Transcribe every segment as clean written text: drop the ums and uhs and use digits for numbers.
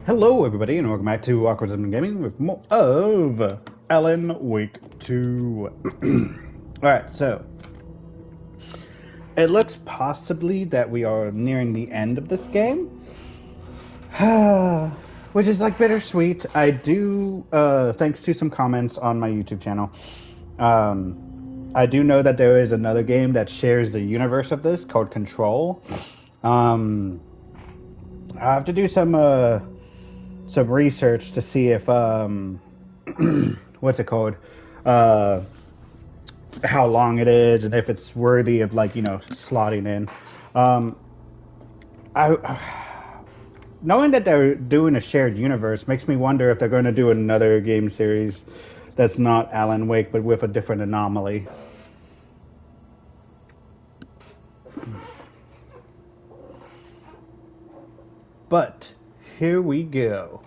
Hello, everybody, and welcome back to Awkward Sim Gaming with more of Alan Wake 2. Alright, so it looks possibly that we are nearing the end of this game, which is like bittersweet. I do, thanks to some comments on my YouTube channel, I do know that there is another game that shares the universe of this called Control. I have to do some research to see if what's it called, uh how long it is and if it's worthy of, like, slotting in. I Knowing that they're doing a shared universe makes me wonder if they're going to do another game series that's not Alan Wake but with a different anomaly. But here we go.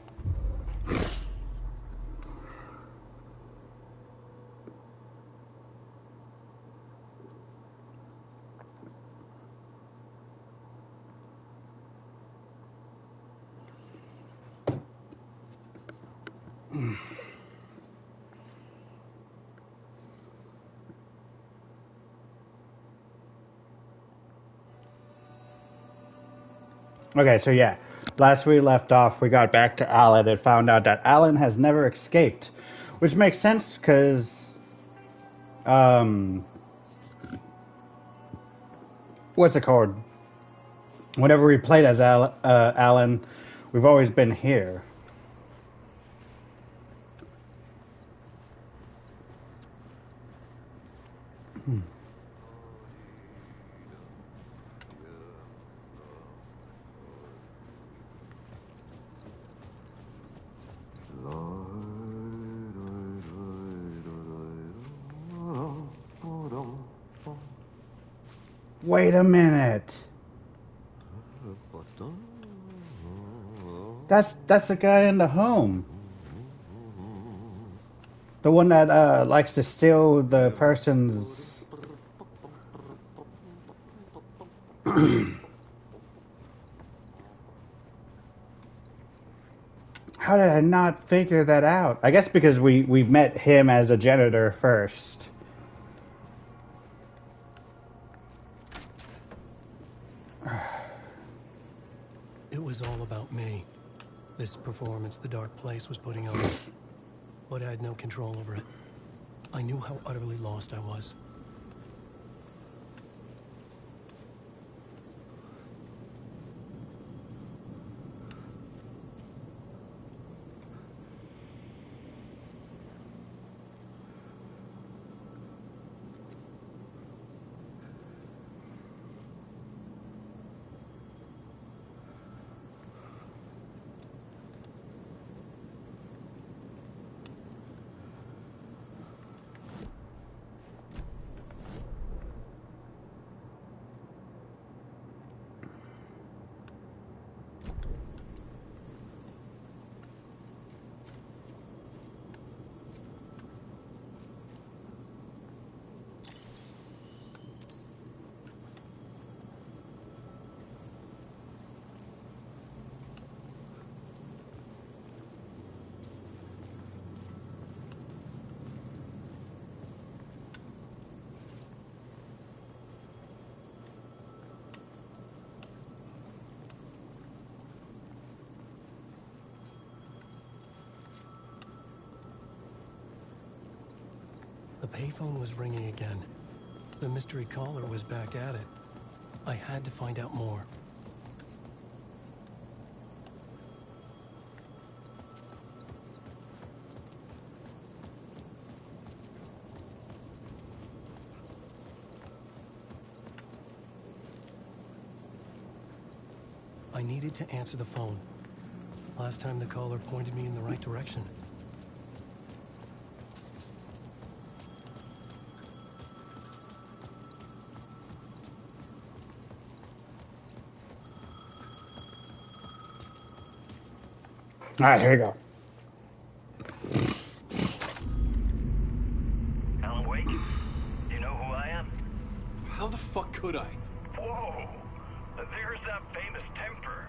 Okay, so yeah, last we left off, we got back to Alan and found out that Alan has never escaped, which makes sense because, what's it called? Whenever we played as Alan, we've always been here. Wait a minute. That's the guy in the home. The one that likes to steal the person's. How did I not figure that out? I guess because we met him as a janitor first. It was all about me. This performance the Dark Place was putting on. But I had no control over it. I knew how utterly lost I was. The payphone was ringing again. The mystery caller was back at it. I had to find out more. I needed to answer the phone. Last time the caller pointed me in the right direction. All right, here we go. Alan Wake? Do you know who I am? How the fuck could I? Whoa! There's that famous temper.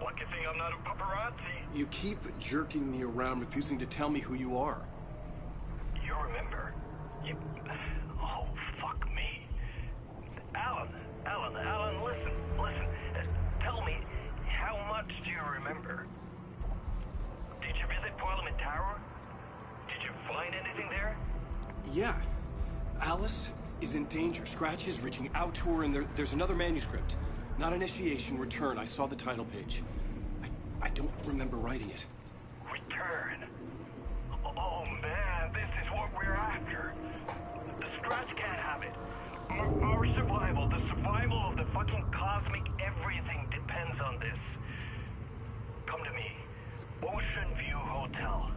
Lucky thing I'm not a paparazzi. You keep jerking me around, refusing to tell me who you are. You remember? You... Oh, fuck me. Alan, listen. Tell me, how much do you remember? Did you visit Parliament Tower? Did you find anything there? Yeah. Alice is in danger. Scratch is reaching out to her, and there's another manuscript. Not initiation, return. I saw the title page. I don't remember writing it. Return? Oh man, this is what we're after. The Scratch can't have it. Our survival, the survival of the fucking cosmic everything depends on this. Come to me. Ocean View Hotel.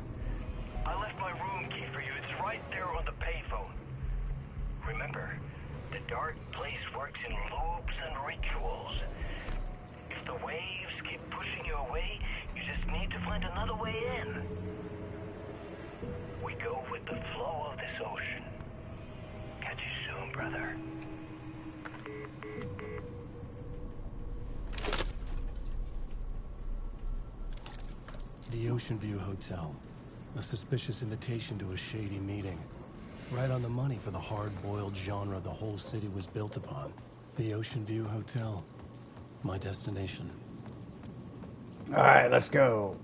I left my room key for you. It's right there on the payphone. Remember, the dark place works in loops and rituals. If the waves keep pushing you away, you just need to find another way in. We go with the flow of this ocean. Catch you soon, brother. The Ocean View Hotel. A suspicious invitation to a shady meeting. Right on the money for the hard-boiled genre the whole city was built upon. The Ocean View Hotel. My destination. All right, let's go.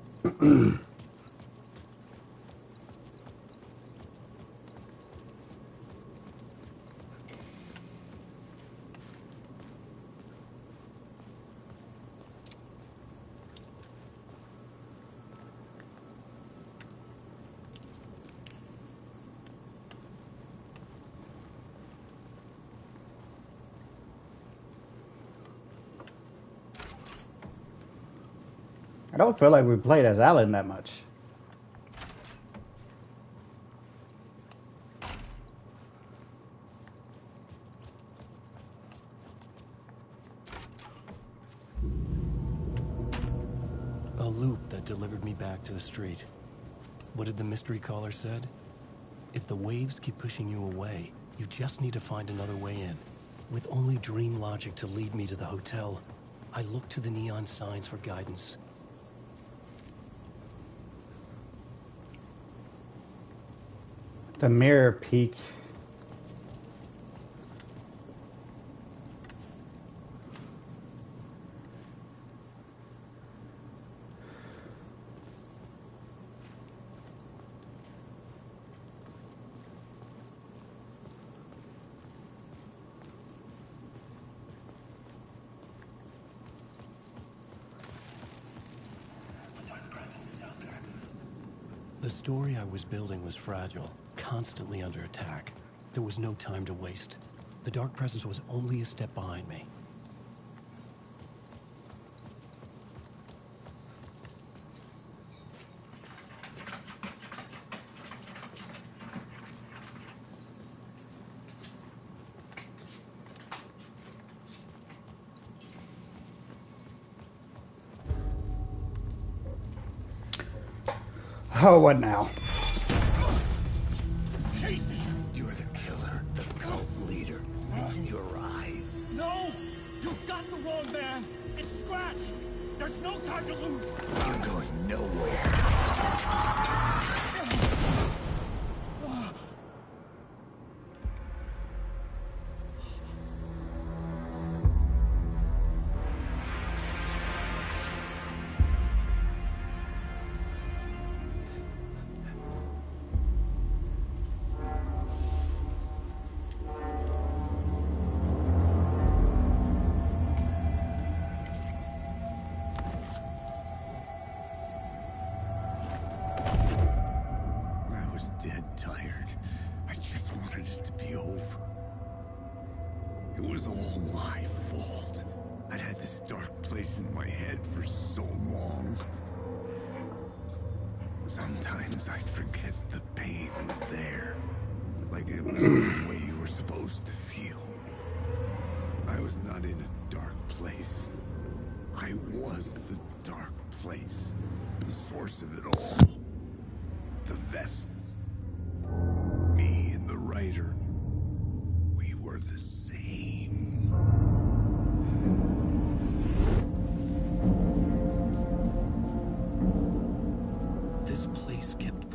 I don't feel like we played as Alan that much. A loop that delivered me back to the street. What did the mystery caller said? If the waves keep pushing you away, you just need to find another way in. With only dream logic to lead me to the hotel, I looked to the neon signs for guidance. The mirror peak. The story I was building was fragile, constantly under attack. There was no time to waste. The Dark Presence was only a step behind me. Oh, what now? Casey! You're the killer, the cult leader. It's in your eyes. No! You've got the wrong man! It's Scratch! There's no time to lose! You're going nowhere. Dead tired. I just wanted it to be over. It was all my fault. I'd had this dark place in my head for so long. Sometimes I'd forget the pain was there. Like it was the way you were supposed to feel. I was not in a dark place. I was the dark place. The source of it all. The vessel. Me and the writer, we were the same.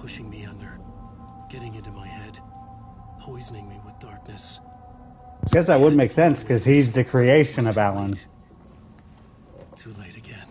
pushing me under, getting into my head, poisoning me with darkness. I guess that would make sense, because he's the creation of Alan. Too late again.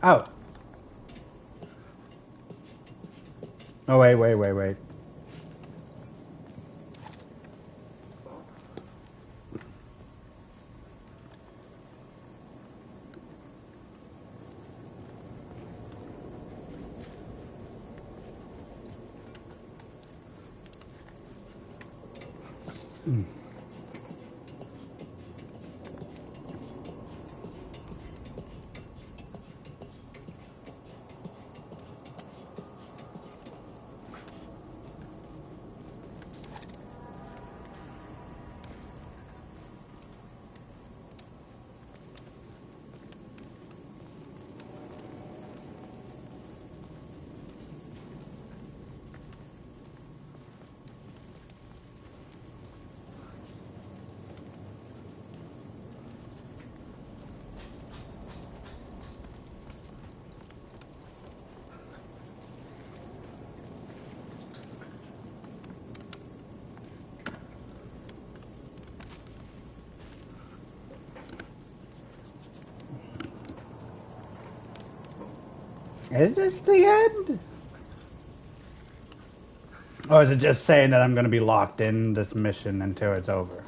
Oh. Oh, wait. Is this the end? Or is it just saying that I'm going to be locked in this mission until it's over?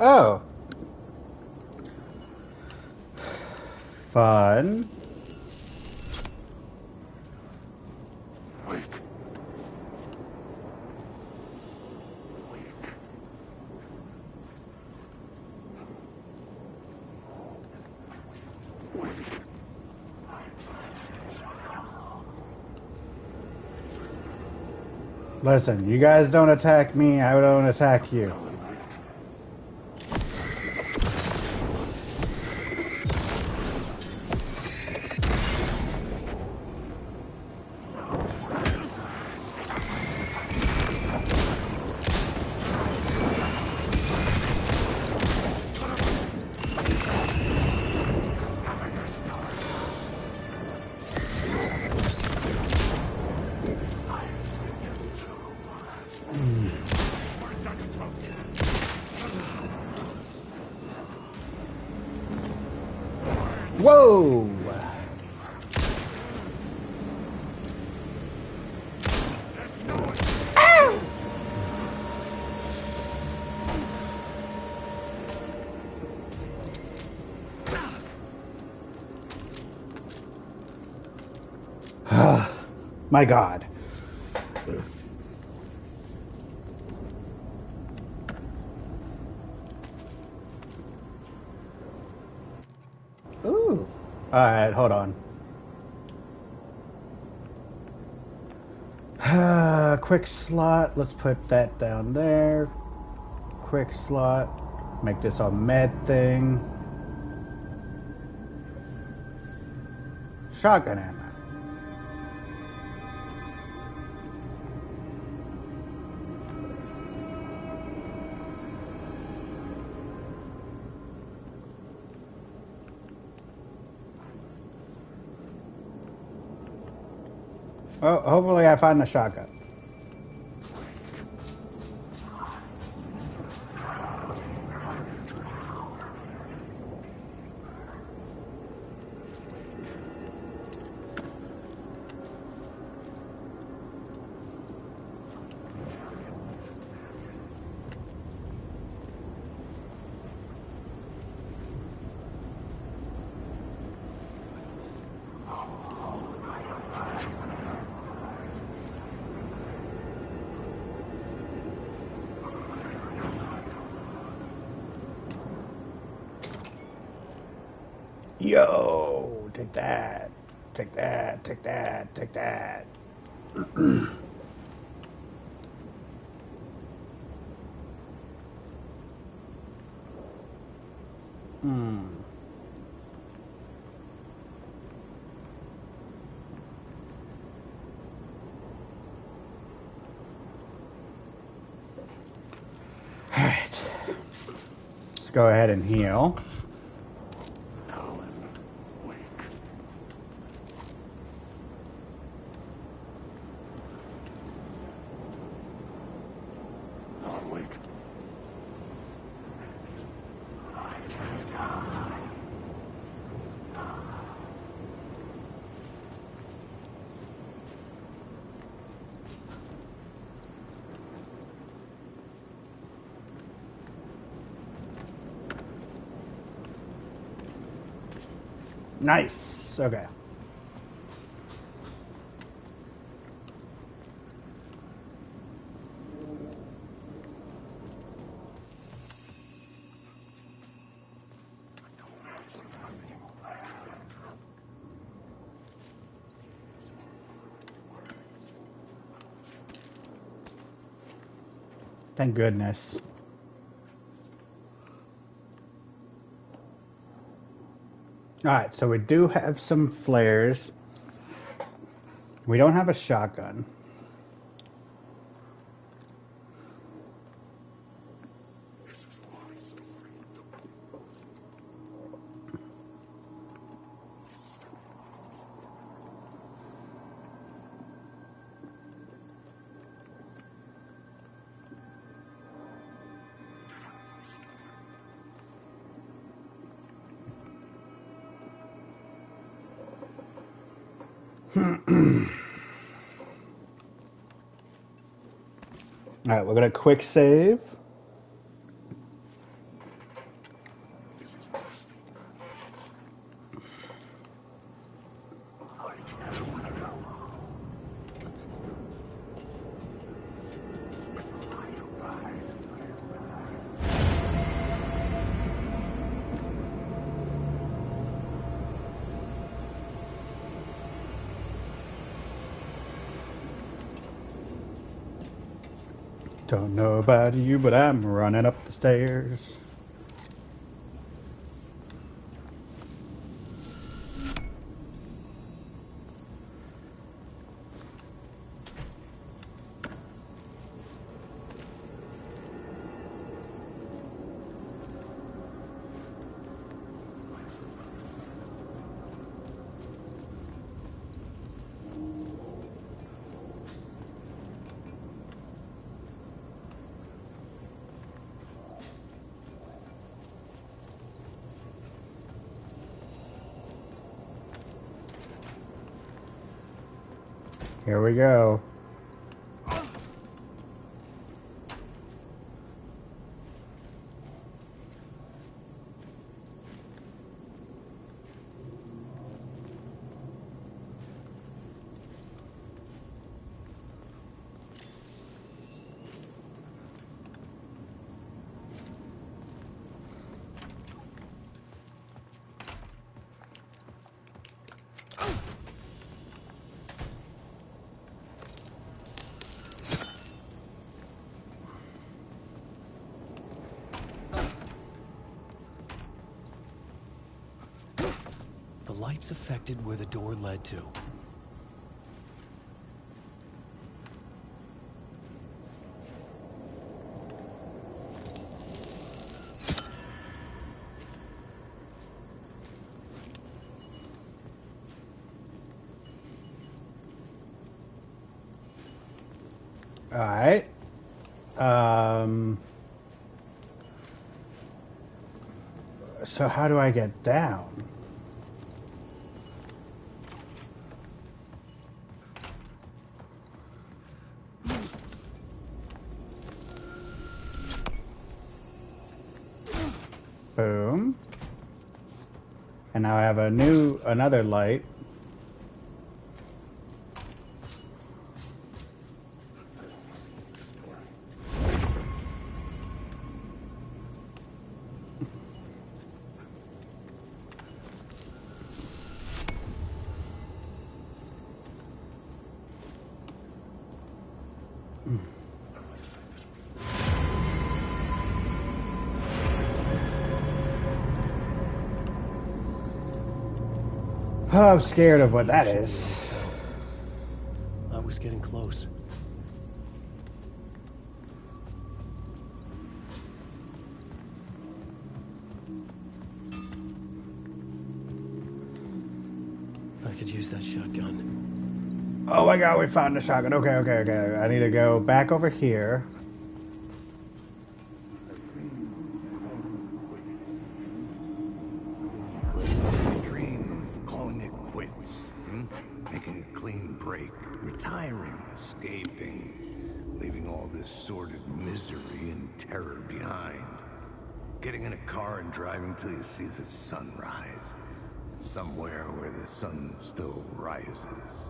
Oh. Fun. Listen, you guys don't attack me, I don't attack you. Whoa! My God. Ooh. Alright, hold on. Quick slot. Let's put that down there. Quick slot. Make this a med thing. shotgun ammo. Well, hopefully I find the shotgun. Yo, take that. Take that, take that, take that. Alright. Let's go ahead and heal. Alan, wake. Alan, wake. Nice. Okay. Thank goodness. Alright, so we do have some flares. We don't have a shotgun. Alright, we're gonna quick save. Don't know about you, but I'm running up the stairs. Here we go. lights affected where the door led to. Alright. So how do I get down? Boom. And now I have another light. Oh, I'm scared of what that is. I was getting close. I could use that shotgun. Oh my god, we found the shotgun. Okay. I need to go back over here. I dream of calling it quits, making a clean break, retiring, escaping, leaving all this sordid misery and terror behind. Getting in a car and driving till you see the sun rise. Somewhere where the sun still rises.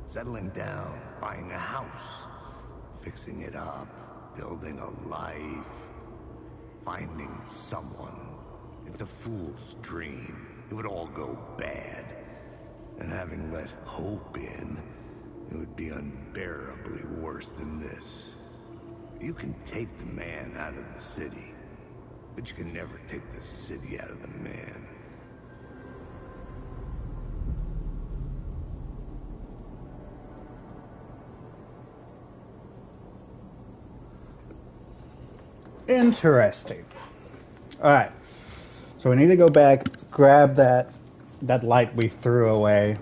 Settling down, buying a house, fixing it up, building a life, finding someone. It's a fool's dream. It would all go bad. And having let hope in, it would be unbearably worse than this. You can take the man out of the city, but you can never take the city out of the man. Interesting. Alright. So we need to go back, grab that light we threw away.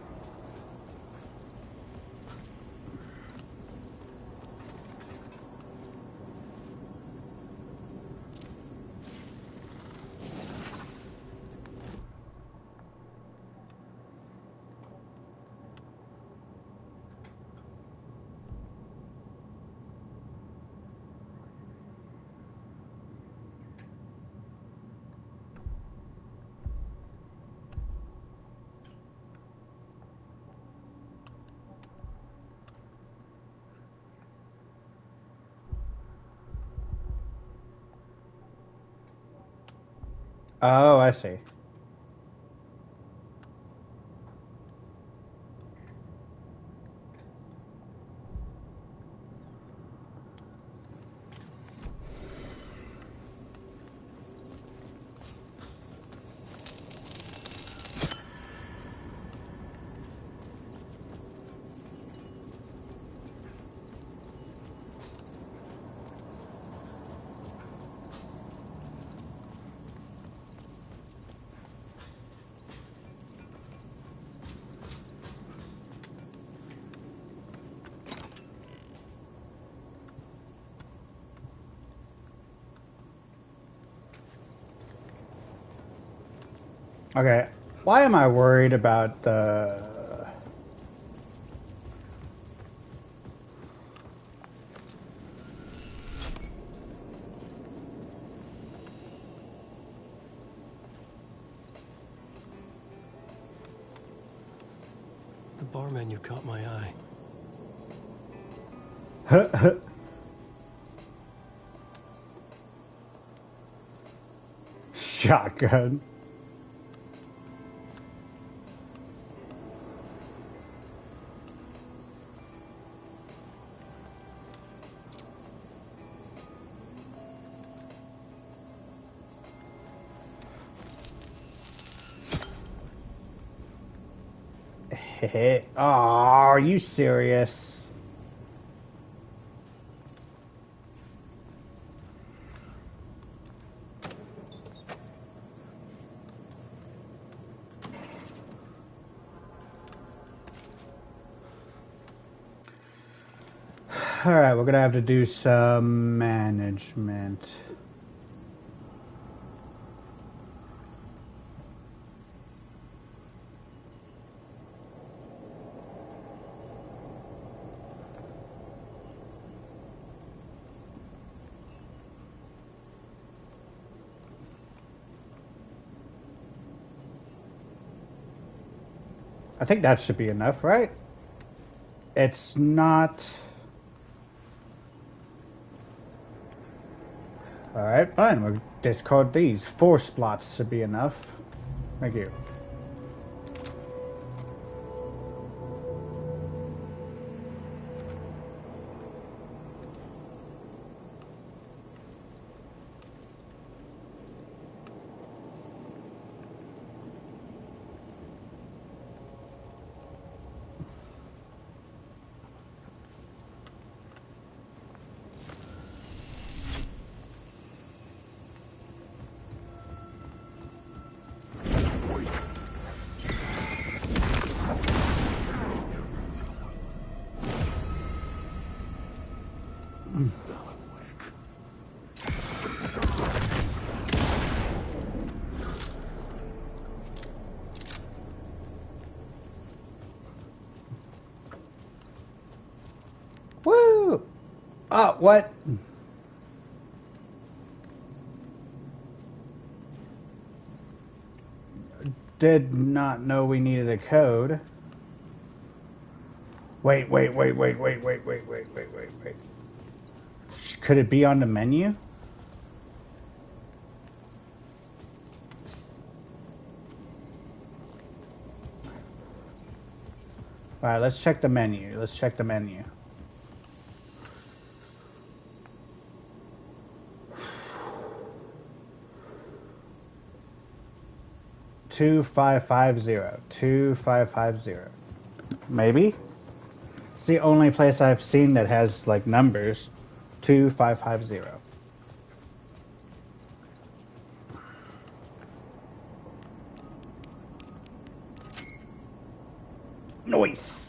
Oh, I see. Okay, why am I worried about the... The bar menu caught my eye. Shotgun. Oh, are you serious? Alright, we're gonna have to do some management. I think that should be enough, right? It's not... Alright, fine. We'll discard these. 4 slots should be enough. Thank you. Woo! Oh, what? Did not know we needed a code. Wait. Could it be on the menu? Alright, let's check the menu. 2550. Maybe? It's the only place I've seen that has like numbers. 2550. Noise.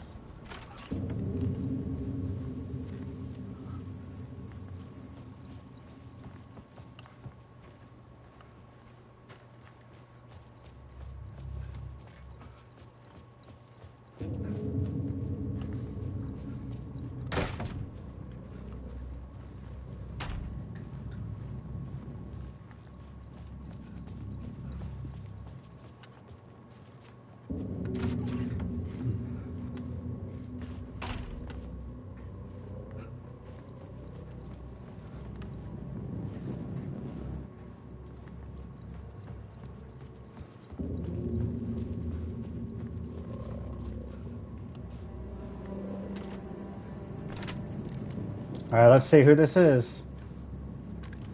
Alright, let's see who this is.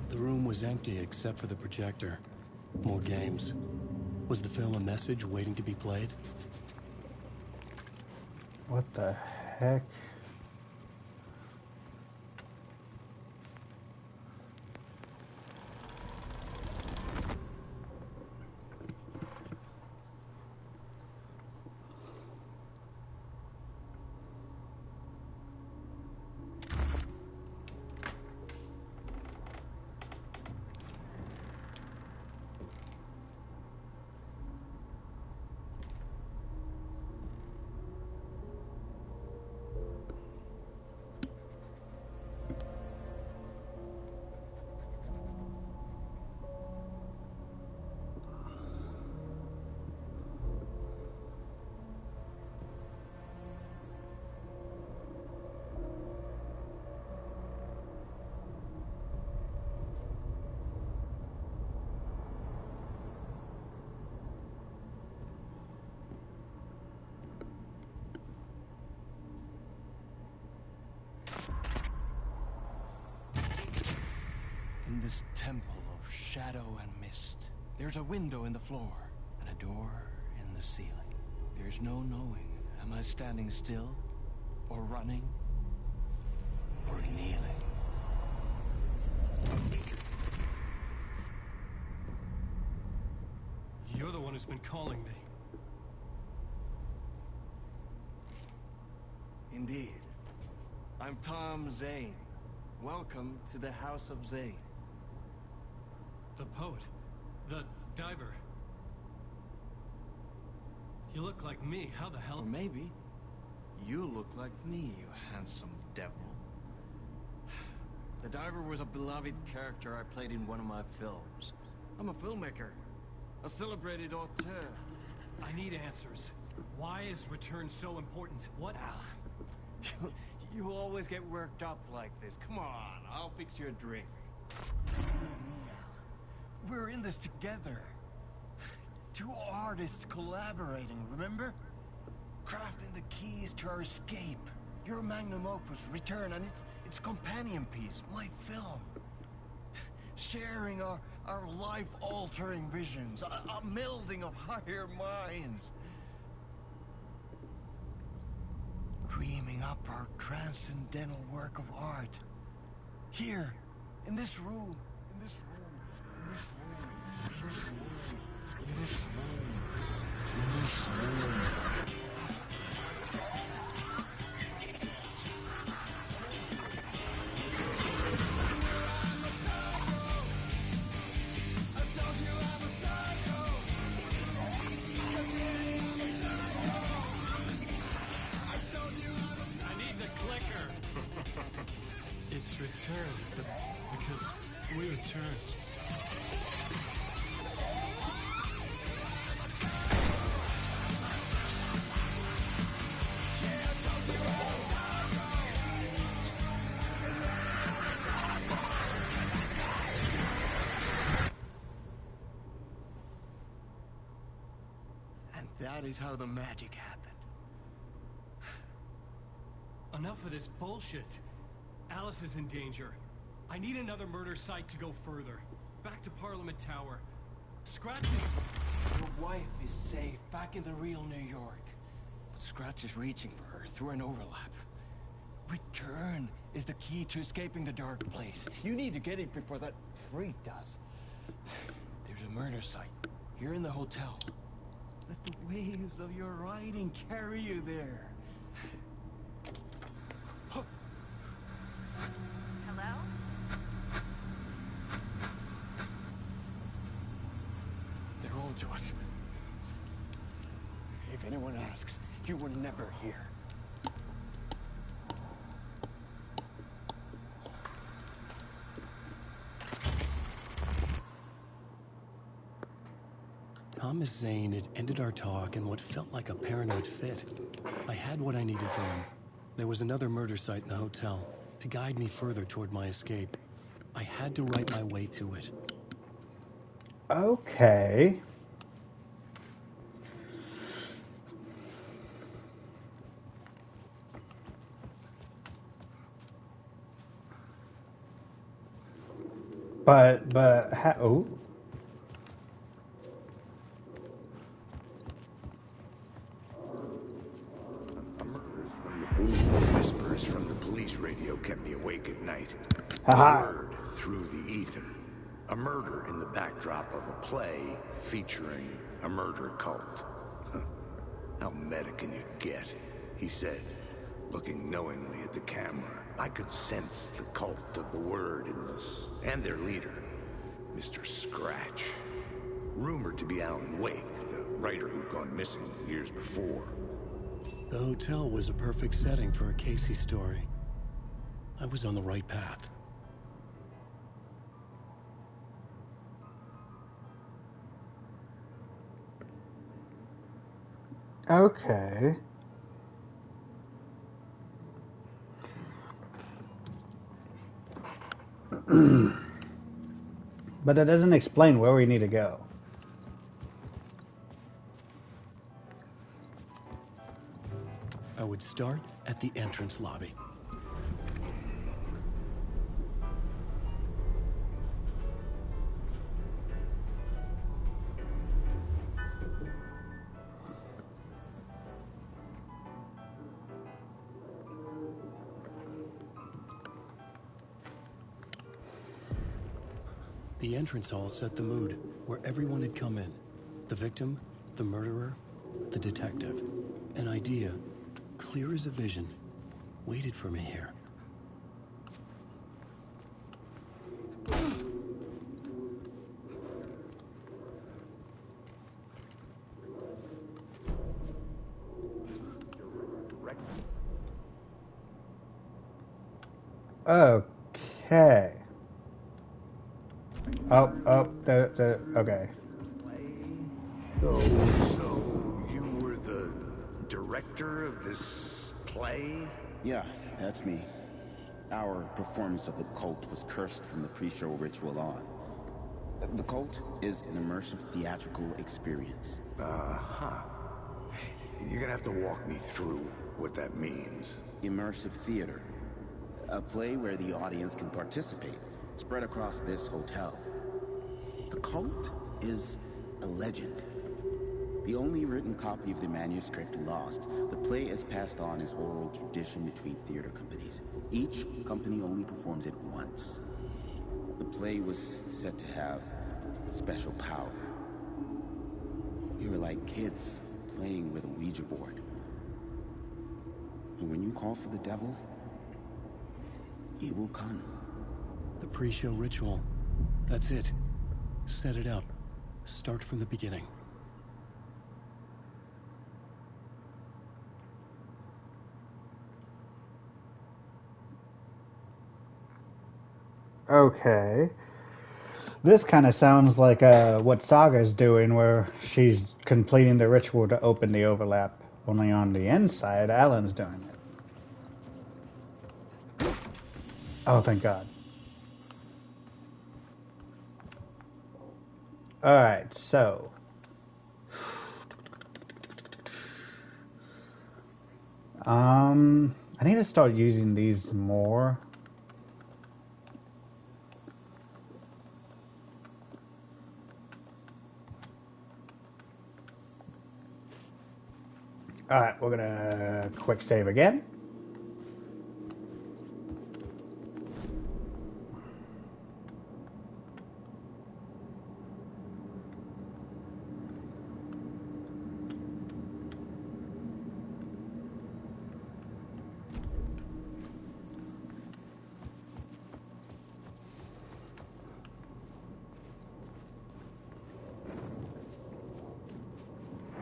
The room was empty except for the projector. More games. Was the film a message waiting to be played? What the heck? In this temple of shadow and mist, there's a window in the floor and a door in the ceiling. There's no knowing Am I standing still? Or running? Or kneeling? You're the one who's been calling me. Indeed. I'm Tom Zane. Welcome to the House of Zane. The poet. The diver. You look like me. How the hell? Or maybe you look like me, you handsome devil. The diver was a beloved character I played in one of my films. I'm a filmmaker, a celebrated auteur. I need answers. Why is return so important? What? Al, you always get worked up like this. Come on, I'll fix you a drink. We're in this together. Two artists collaborating, remember? Crafting the keys to our escape. Your magnum opus, Return, and its companion piece, my film. Sharing our life-altering visions, a melding of higher minds. Dreaming up our transcendental work of art. Here, in this room, in this room, in this room, in this room, in this room, in this room. It's returned, because we returned. And that is how the magic happened. Enough of this bullshit. Alice is in danger. I need another murder site to go further. Back to Parliament Tower. Scratch is... Your wife is safe, back in the real New York. But Scratch is reaching for her through an overlap. Return is the key to escaping the dark place. You need to get it before that freak does. There's a murder site here in the hotel. Let the waves of your writing carry you there. Hello? They're all yours. If anyone asks, you were never here. Thomas Zane had ended our talk in what felt like a paranoid fit. I had what I needed from him. There was another murder site in the hotel to guide me further toward my escape. I had to write my way to it. Okay. But oh. Whispers from the police radio kept me awake at night. Haha. A word through the ether. A murder in the backdrop of a play featuring a murder cult. Huh. How meta can you get? He said, looking knowingly at the camera. I could sense the cult of the word in this, and their leader, Mr. Scratch. Rumored to be Alan Wake, the writer who'd gone missing years before. The hotel was a perfect setting for a Casey story. I was on the right path. Okay. But that doesn't explain where we need to go. I would start at the entrance lobby. The entrance hall set the mood, where everyone had come in. The victim, the murderer, the detective. An idea, clear as a vision, waited for me here. Okay. Okay. So you were the director of this play? Yeah, that's me. Our performance of the cult was cursed from the pre-show ritual on. The cult is an immersive theatrical experience. Uh-huh. You're gonna have to walk me through what that means. Immersive theater. A play where the audience can participate, spread across this hotel. The cult is a legend. The only written copy of the manuscript lost, the play is passed on as oral tradition between theater companies. Each company only performs it once. The play was said to have special power. We were like kids playing with a Ouija board. And when you call for the devil, he will come. The pre-show ritual. That's it. Set it up. Start from the beginning. Okay. This kind of sounds like what Saga's doing, where she's completing the ritual to open the overlap. Only on the inside, Alan's doing it. Oh, thank God. Alright, so. I need to start using these more. Alright, we're gonna quick save again.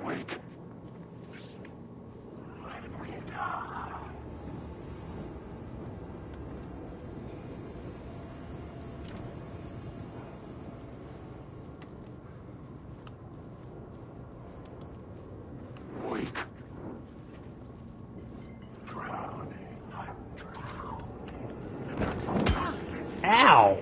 Wake. Wake. Drowning. I'm drowning. Ow!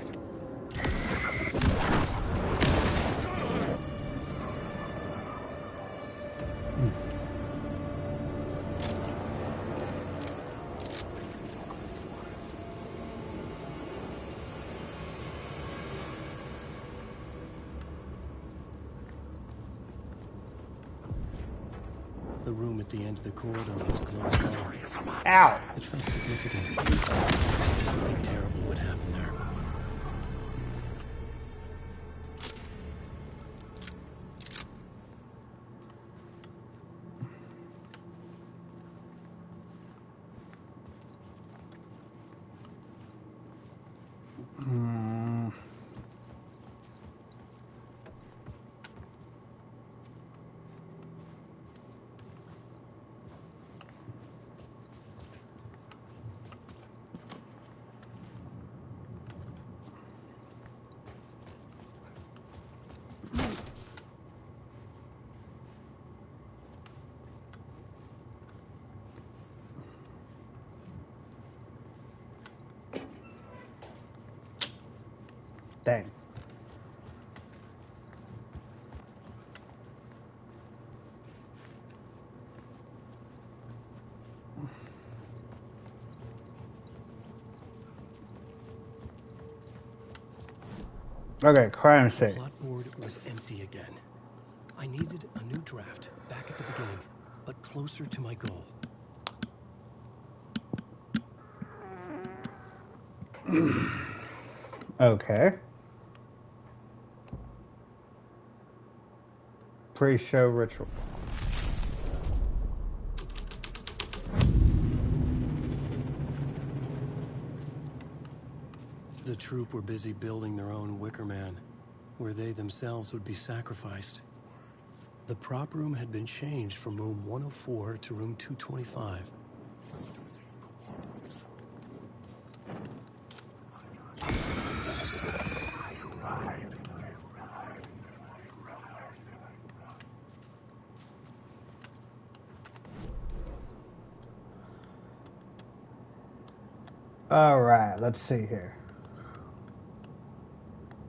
The room at the end of the corridor was closed off. Ow! It felt significant. Something terrible would happen there. Dang. Okay, crime The scene. plot board was empty again. I needed a new draft, back at the beginning, but closer to my goal. Okay. Pre-show ritual. The troop were busy building their own Wicker Man, where they themselves would be sacrificed. The prop room had been changed from room 104 to room 225. All right, let's see here.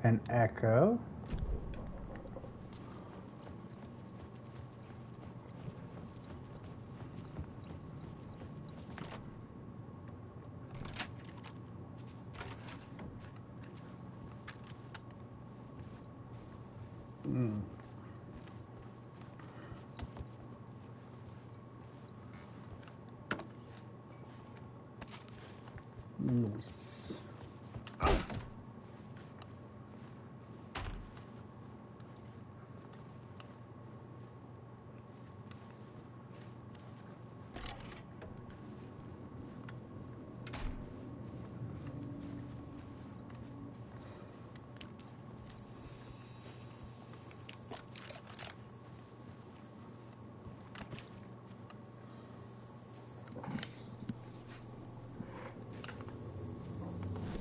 An echo. Nice.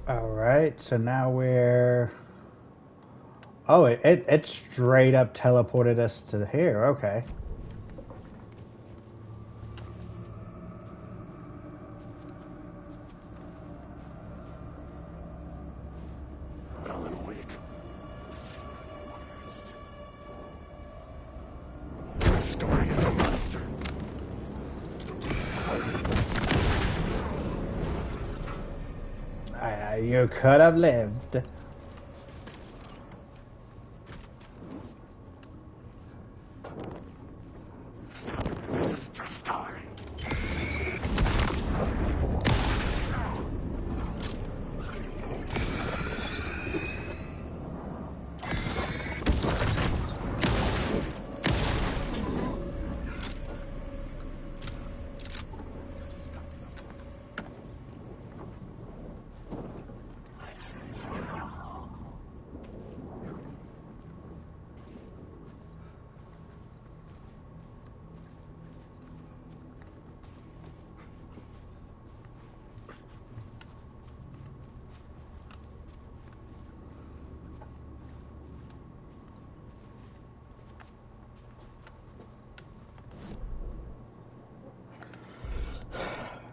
All right, so now we're... Oh, it straight up teleported us to here. Okay. Alan Wake. My story is a monster. You could have lived. This is for starting.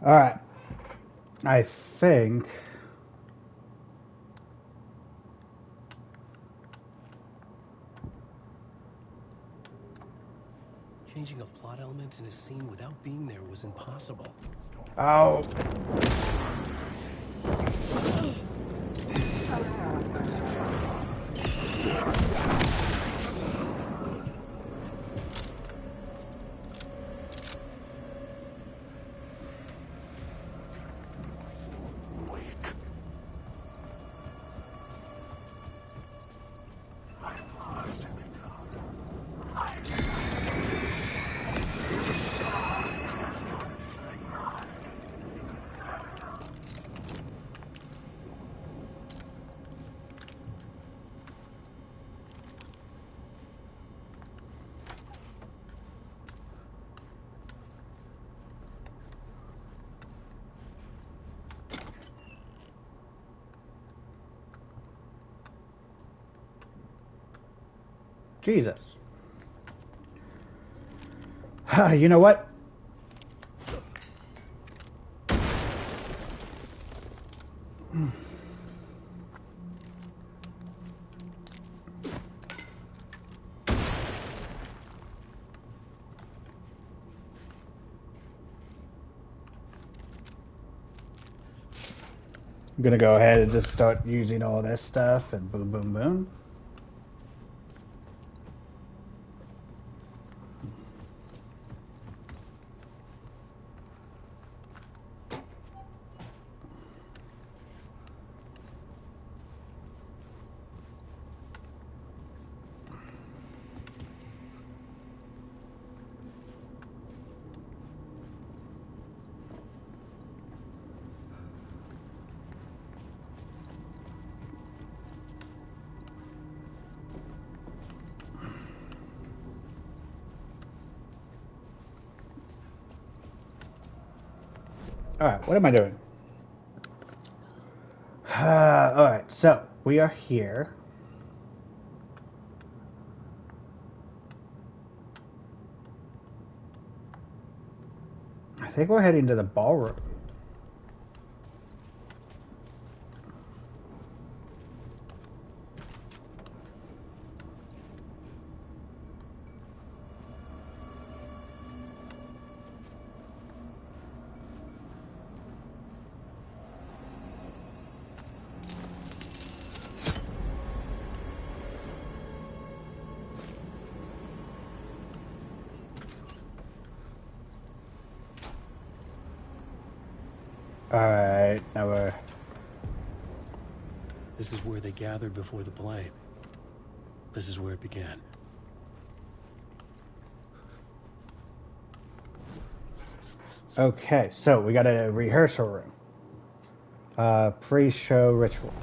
All right. I think... Changing a plot element in a scene without being there was impossible. Oh. Wake. I'm lost. Jesus. You know what? I'm gonna go ahead and just start using all this stuff and boom, boom, boom. Alright, what am I doing? Alright, so we are here. I think we're heading to the ballroom. Alright, now we're... This is where they gathered before the play. This is where it began. Okay, so we got a rehearsal room. Pre-show ritual.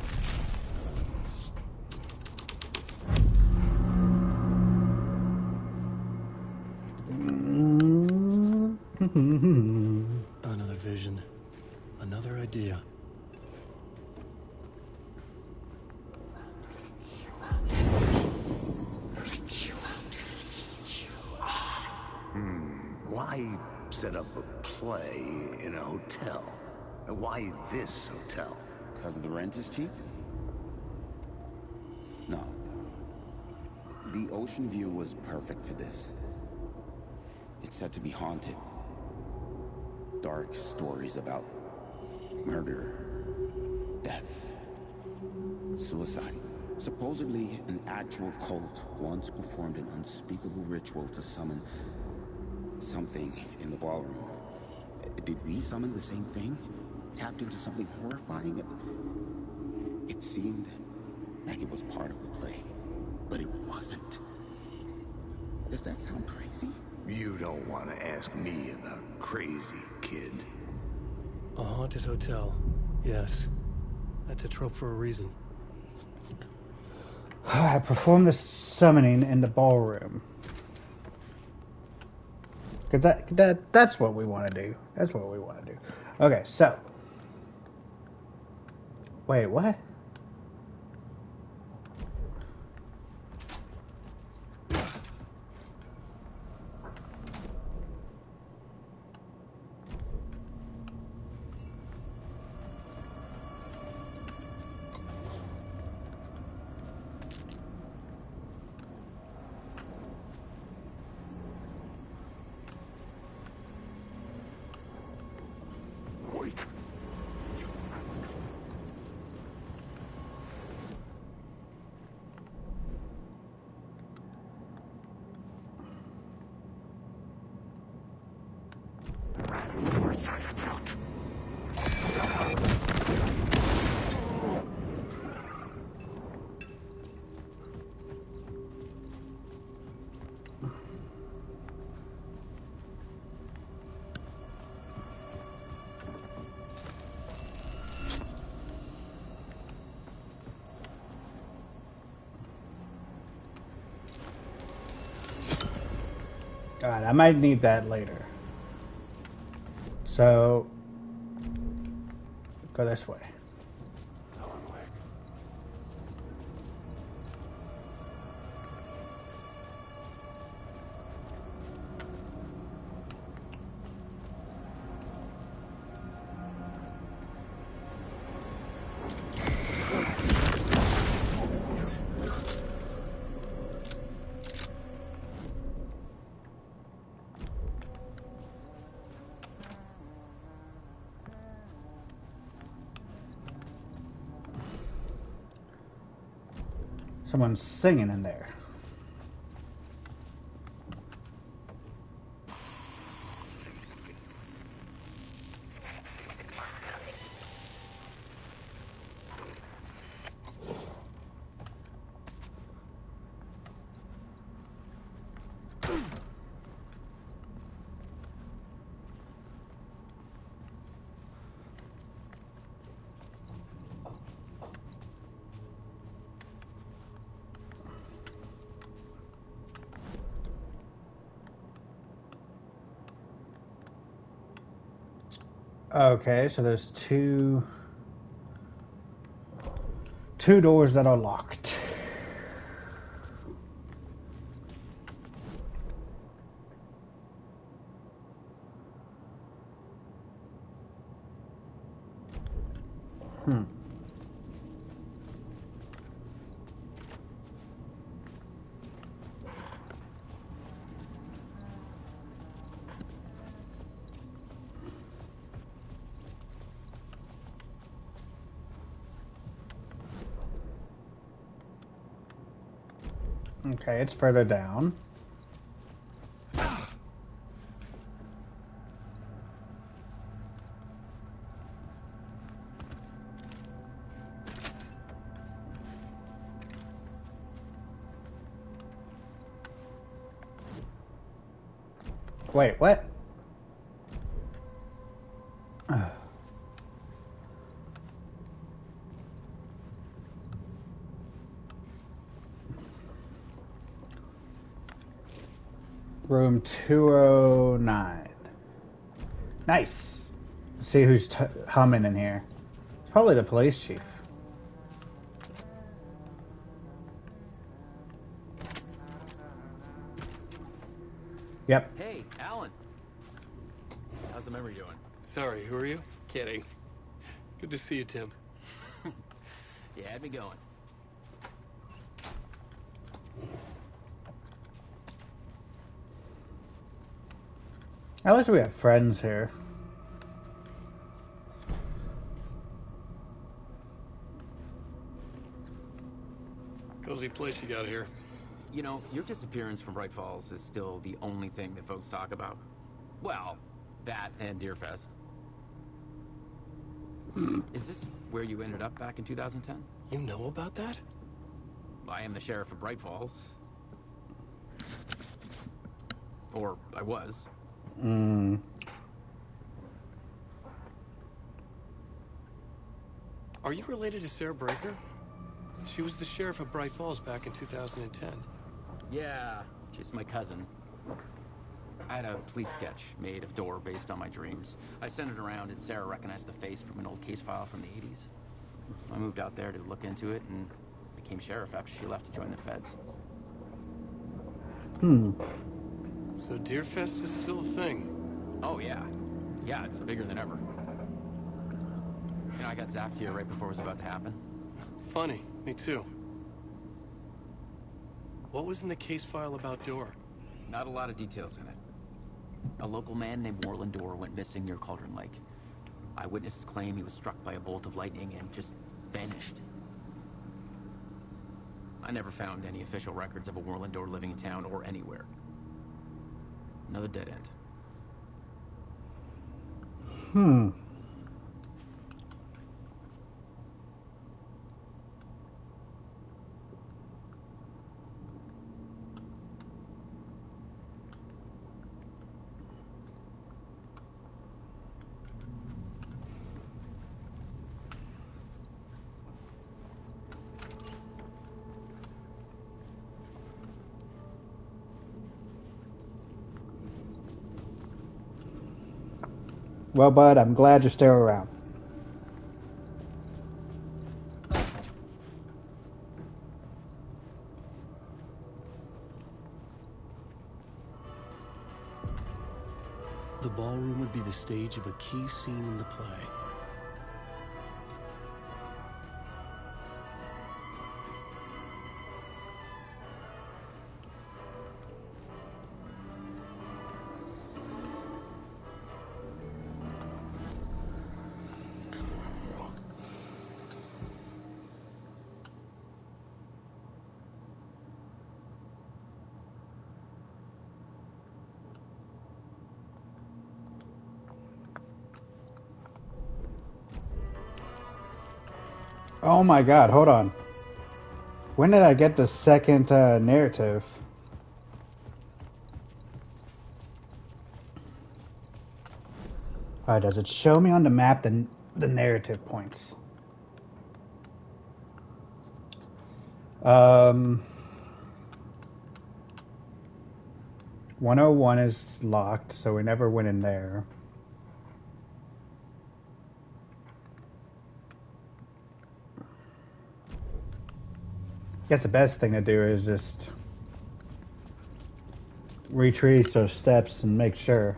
Another vision. Another idea. Why set up a play in a hotel? Why this hotel? Because the rent is cheap? No. The ocean view was perfect for this. It's said to be haunted. Dark stories about murder, death, suicide. Supposedly, an actual cult once performed an unspeakable ritual to summon something in the ballroom. Did we summon the same thing? Tapped into something horrifying? It seemed like it was part of the play, but it wasn't. Does that sound crazy? You don't want to ask me about crazy, kid. A haunted hotel. Yes. That's a trope for a reason. I perform the summoning in the ballroom. Because that's what we want to do. That's what we want to do. Okay, so. Wait, what? God, I might need that later. So, go this way. Someone's singing in there. Okay, so there's two doors that are locked. Okay, it's further down. Wait, what? Room 209. Nice. See who's humming in here. It's probably the police chief. Yep. Hey, Alan. How's the memory doing? Sorry, who are you? Kidding. Good to see you, Tim. You had me going. At least we have friends here. Cozy place you got here. You know, your disappearance from Bright Falls is still the only thing that folks talk about. Well, that and Deerfest. Is this where you ended up back in 2010? You know about that? I am the sheriff of Bright Falls. Or I was. Are you related to Sarah Breaker? She was the sheriff of Bright Falls back in 2010. Yeah, she's my cousin. I had a police sketch made of Door based on my dreams. I sent it around and Sarah recognized the face from an old case file from the 80s. I moved out there to look into it and became sheriff after she left to join the feds. So Deerfest is still a thing. Oh, yeah. Yeah, it's bigger than ever. You know, I got zapped here right before it was about to happen. Funny, me too. What was in the case file about Door? Not a lot of details in it. A local man named Warland Door went missing near Cauldron Lake. Eyewitnesses claim he was struck by a bolt of lightning and just vanished. I never found any official records of a Warland Door living in town or anywhere. Another dead end. Well, bud, I'm glad you're still around. The ballroom would be the stage of a key scene in the play. Oh my god, hold on. When did I get the second narrative? Does it show me on the map the narrative points? 101 is locked, so we never went in there. Guess the best thing to do is just retrace those steps and make sure.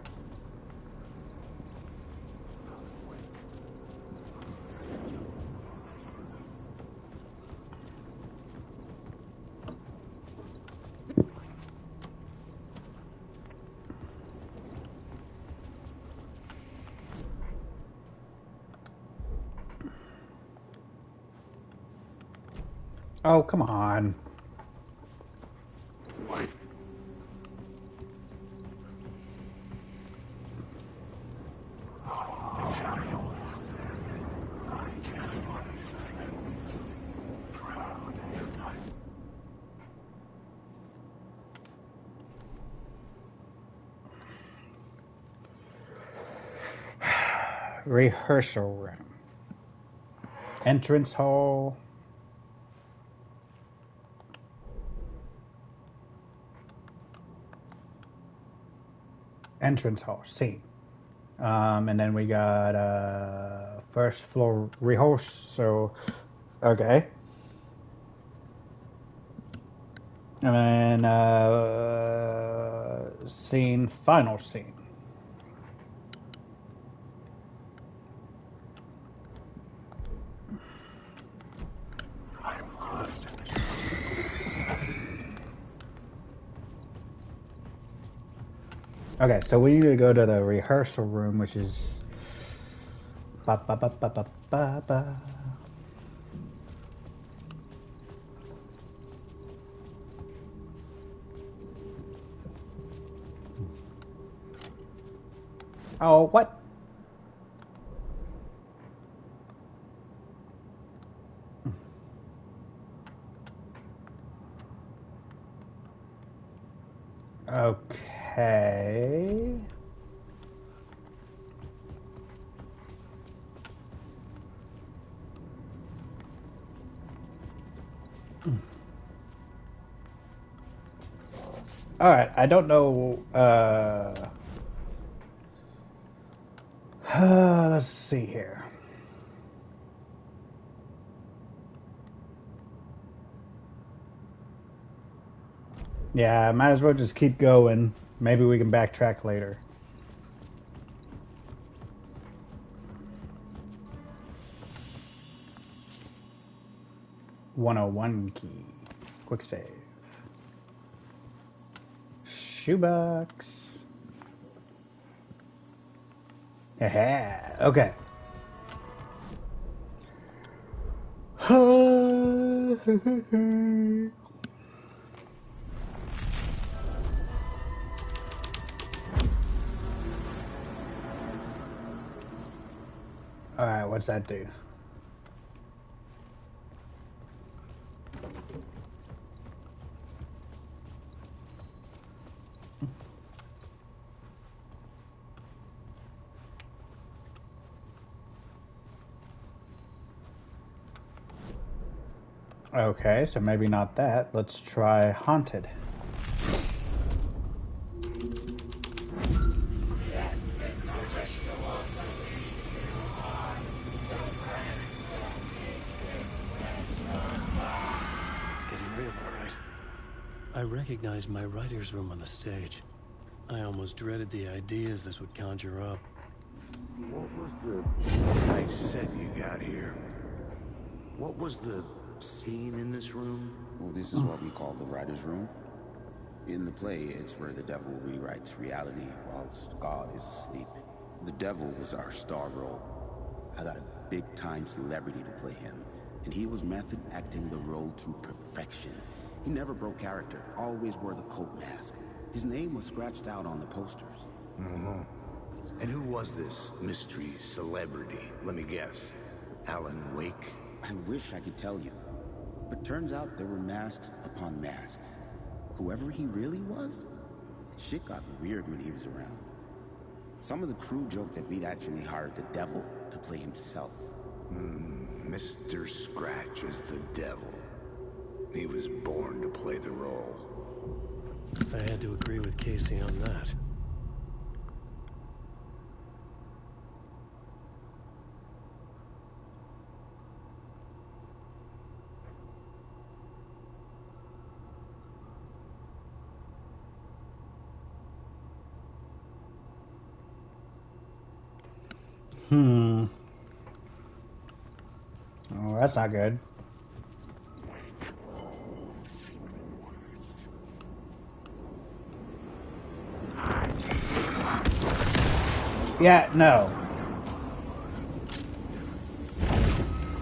Oh, come on. Rehearsal room. Entrance hall. Entrance hall. C. And then we got first floor rehearsal. Okay. And then scene, final scene. Okay, so we need to go to the rehearsal room, which is ba ba ba ba ba ba ba. Oh, what? Okay. All right, I don't know. Let's see here. Yeah, might as well just keep going. Maybe we can backtrack later. .101 key. Quick save. Shoebox. Yeah. Okay. All right, what's that do? Okay, so maybe not that. Let's try haunted. I recognized my writer's room on the stage. I almost dreaded the ideas this would conjure up. What was the nice set you got here? What was the scene in this room? Well, this is what we call the writer's room. In the play, it's where the devil rewrites reality whilst God is asleep. The devil was our star role. I got a big-time celebrity to play him, and he was method acting the role to perfection. He never broke character, always wore the coat mask. His name was scratched out on the posters. Uh-huh. And who was this mystery celebrity? Let me guess. Alan Wake? I wish I could tell you, but turns out there were masks upon masks. Whoever he really was, shit got weird when he was around. Some of the crew joked that we'd actually hired the devil to play himself. Mr. Scratch is the devil. He was born to play the role. I had to agree with Casey on that. Oh, that's not good. Yeah, no.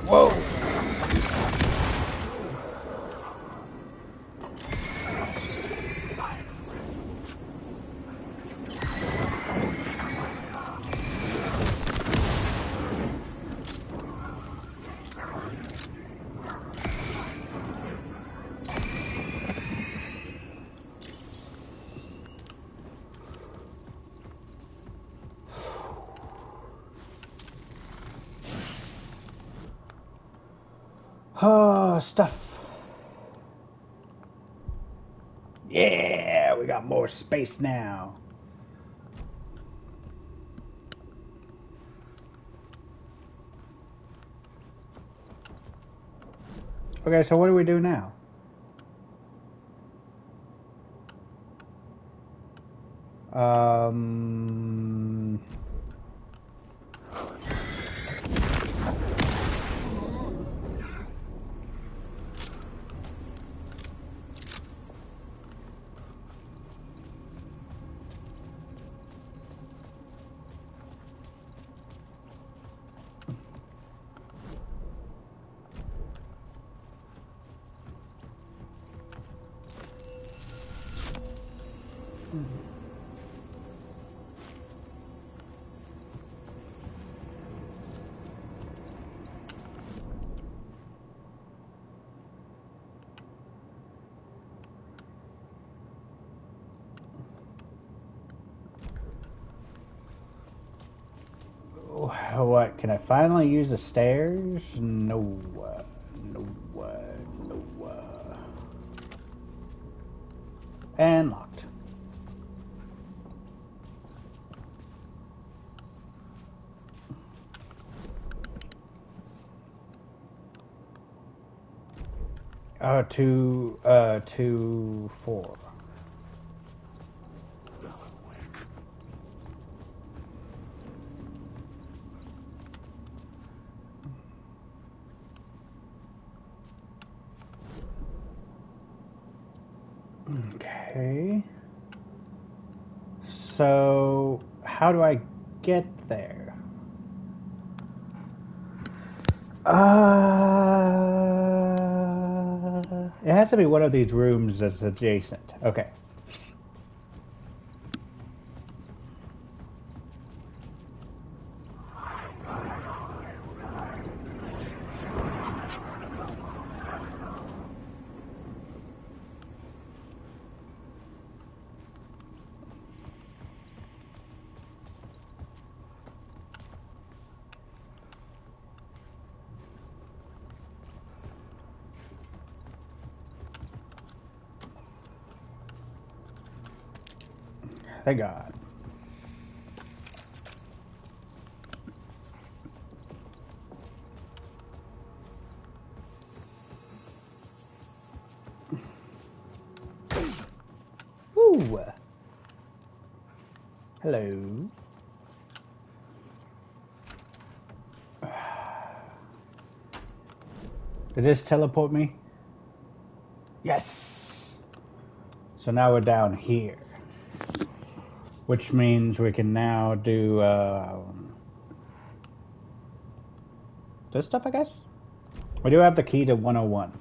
Whoa. Oh, stuff. Yeah, we got more space now. Okay, so what do we do now? Um... What, can I finally use the stairs? No. No. No. And locked. To 4. Okay. So, how do I get there? It has to be one of these rooms that's adjacent. Okay. Thank God. Woo! Hello. Did this teleport me? Yes! So now we're down here. Which means we can now do this stuff, I guess? We do have the key to 101.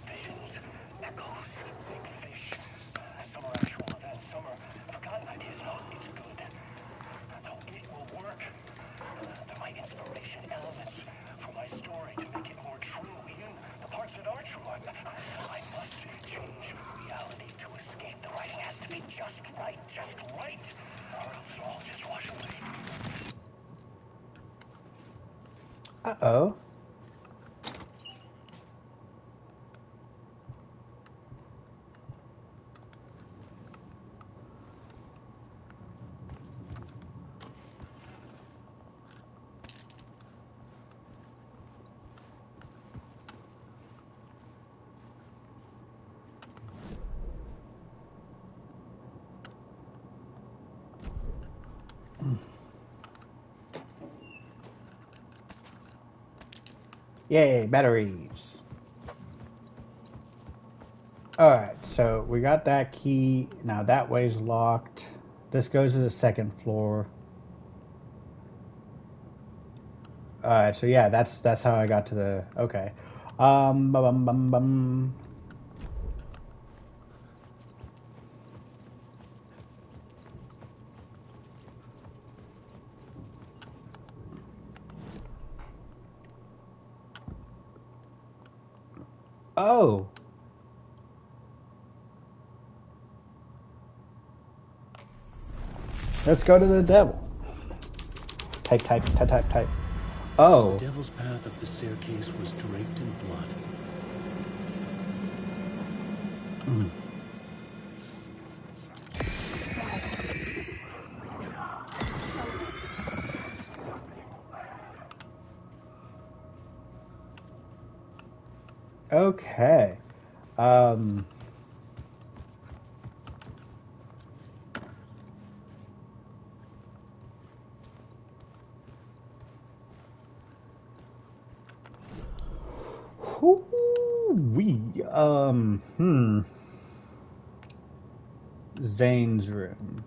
Visions, echoes, Uh-oh. Yay, batteries. Alright, so we got that key. Now that way's locked. This goes to the second floor. Alright, so yeah, that's how I got to the... Okay. Bum, bum, bum, bum. Oh! Let's go to the devil. Type, type, type, type, type. Oh. The devil's path up the staircase was draped in blood. Okay. Zane's room.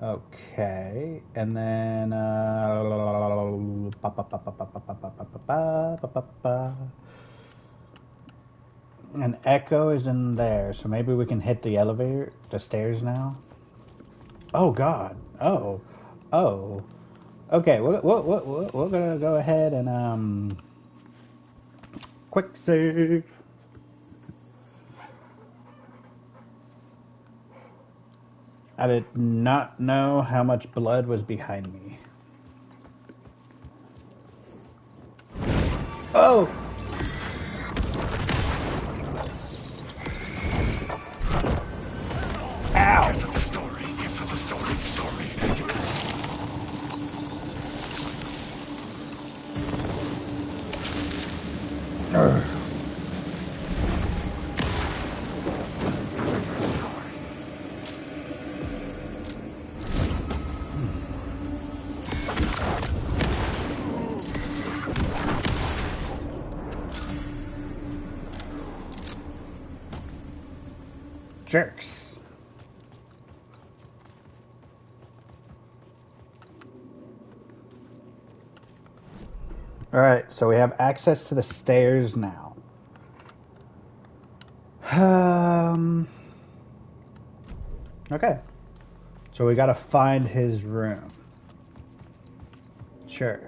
Okay, and then an echo is in there, so maybe we can hit the elevator, the stairs now. Oh God! Oh. Okay, we're gonna go ahead and quick save. I did not know how much blood was behind me. Oh! Ow! Guess of the story. Guess of the story. Jerks. Alright, so we have access to the stairs now. Okay. So we gotta find his room. Sure.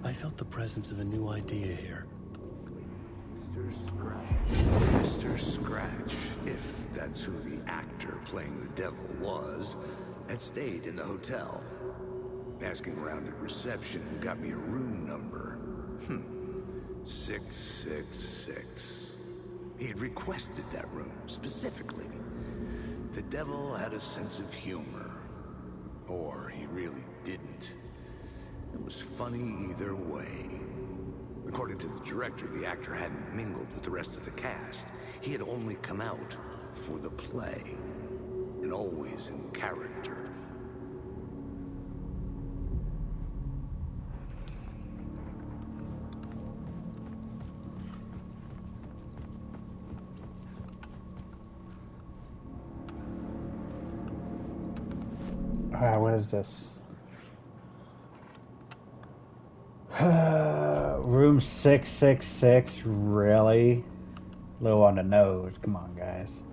I felt the presence of a new idea here. Mr. Scratch, if that's who the actor playing the devil was, had stayed in the hotel. Asking around at reception got me a room number. 666. He had requested that room, specifically. The devil had a sense of humor. Or he really didn't. It was funny either way. According to the director, the actor hadn't mingled with the rest of the cast. He had only come out for the play, and always in character. What is this? Room 666, really? A little on the nose. Come on, guys.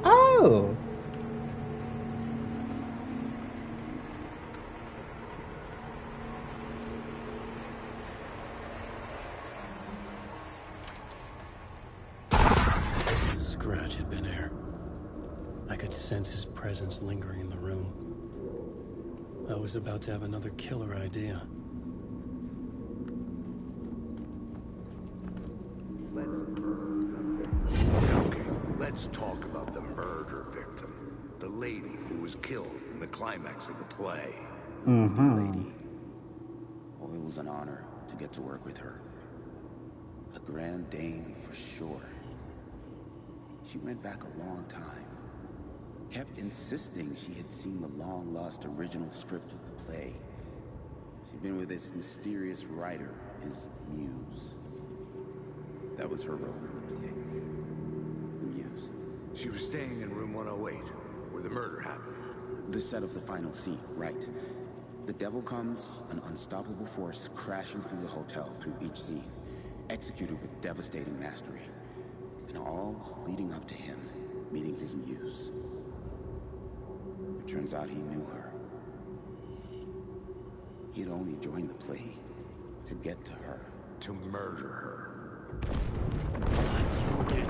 Oh! Scratch had been here. I could sense his presence lingering in the room. I was about to have another killer idea. Okay, let's talk about the murder victim. The lady who was killed in the climax of the play. Lady. Oh, it was an honor to get to work with her. A grand dame for sure. She went back a long time. Kept insisting she had seen the long-lost original script of the play. She'd been with this mysterious writer, his muse. That was her role in the play. The muse. She was staying in room 108, where the murder happened. The set of the final scene, right. The devil comes, an unstoppable force crashing through the hotel through each scene, executed with devastating mastery. And all leading up to him meeting his muse. It turns out he knew her. He'd only joined the play to get to her. To murder her. You again.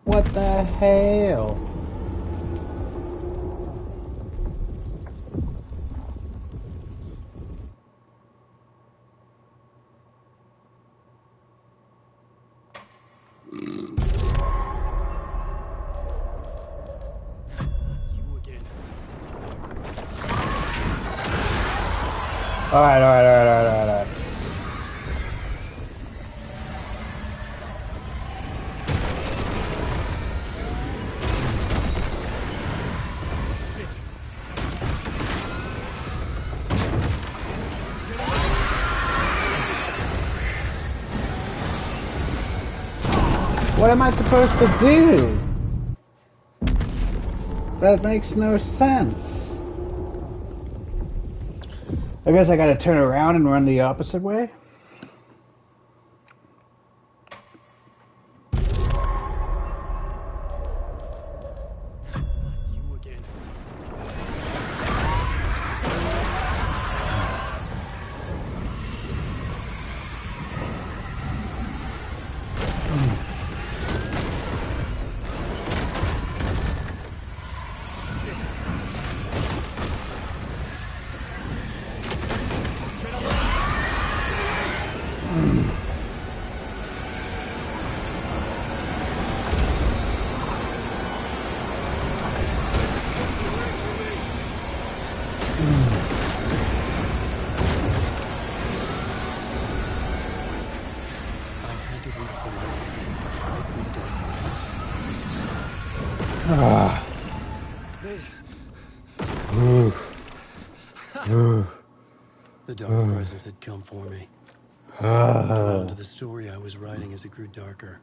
What the hell? You again. Alright. What am I supposed to do? That makes no sense. I guess I gotta turn around and run the opposite way? You again. I had to reach the light again to hide from dark places. The dark presence had come for me. Drawn to the story I was writing as it grew darker.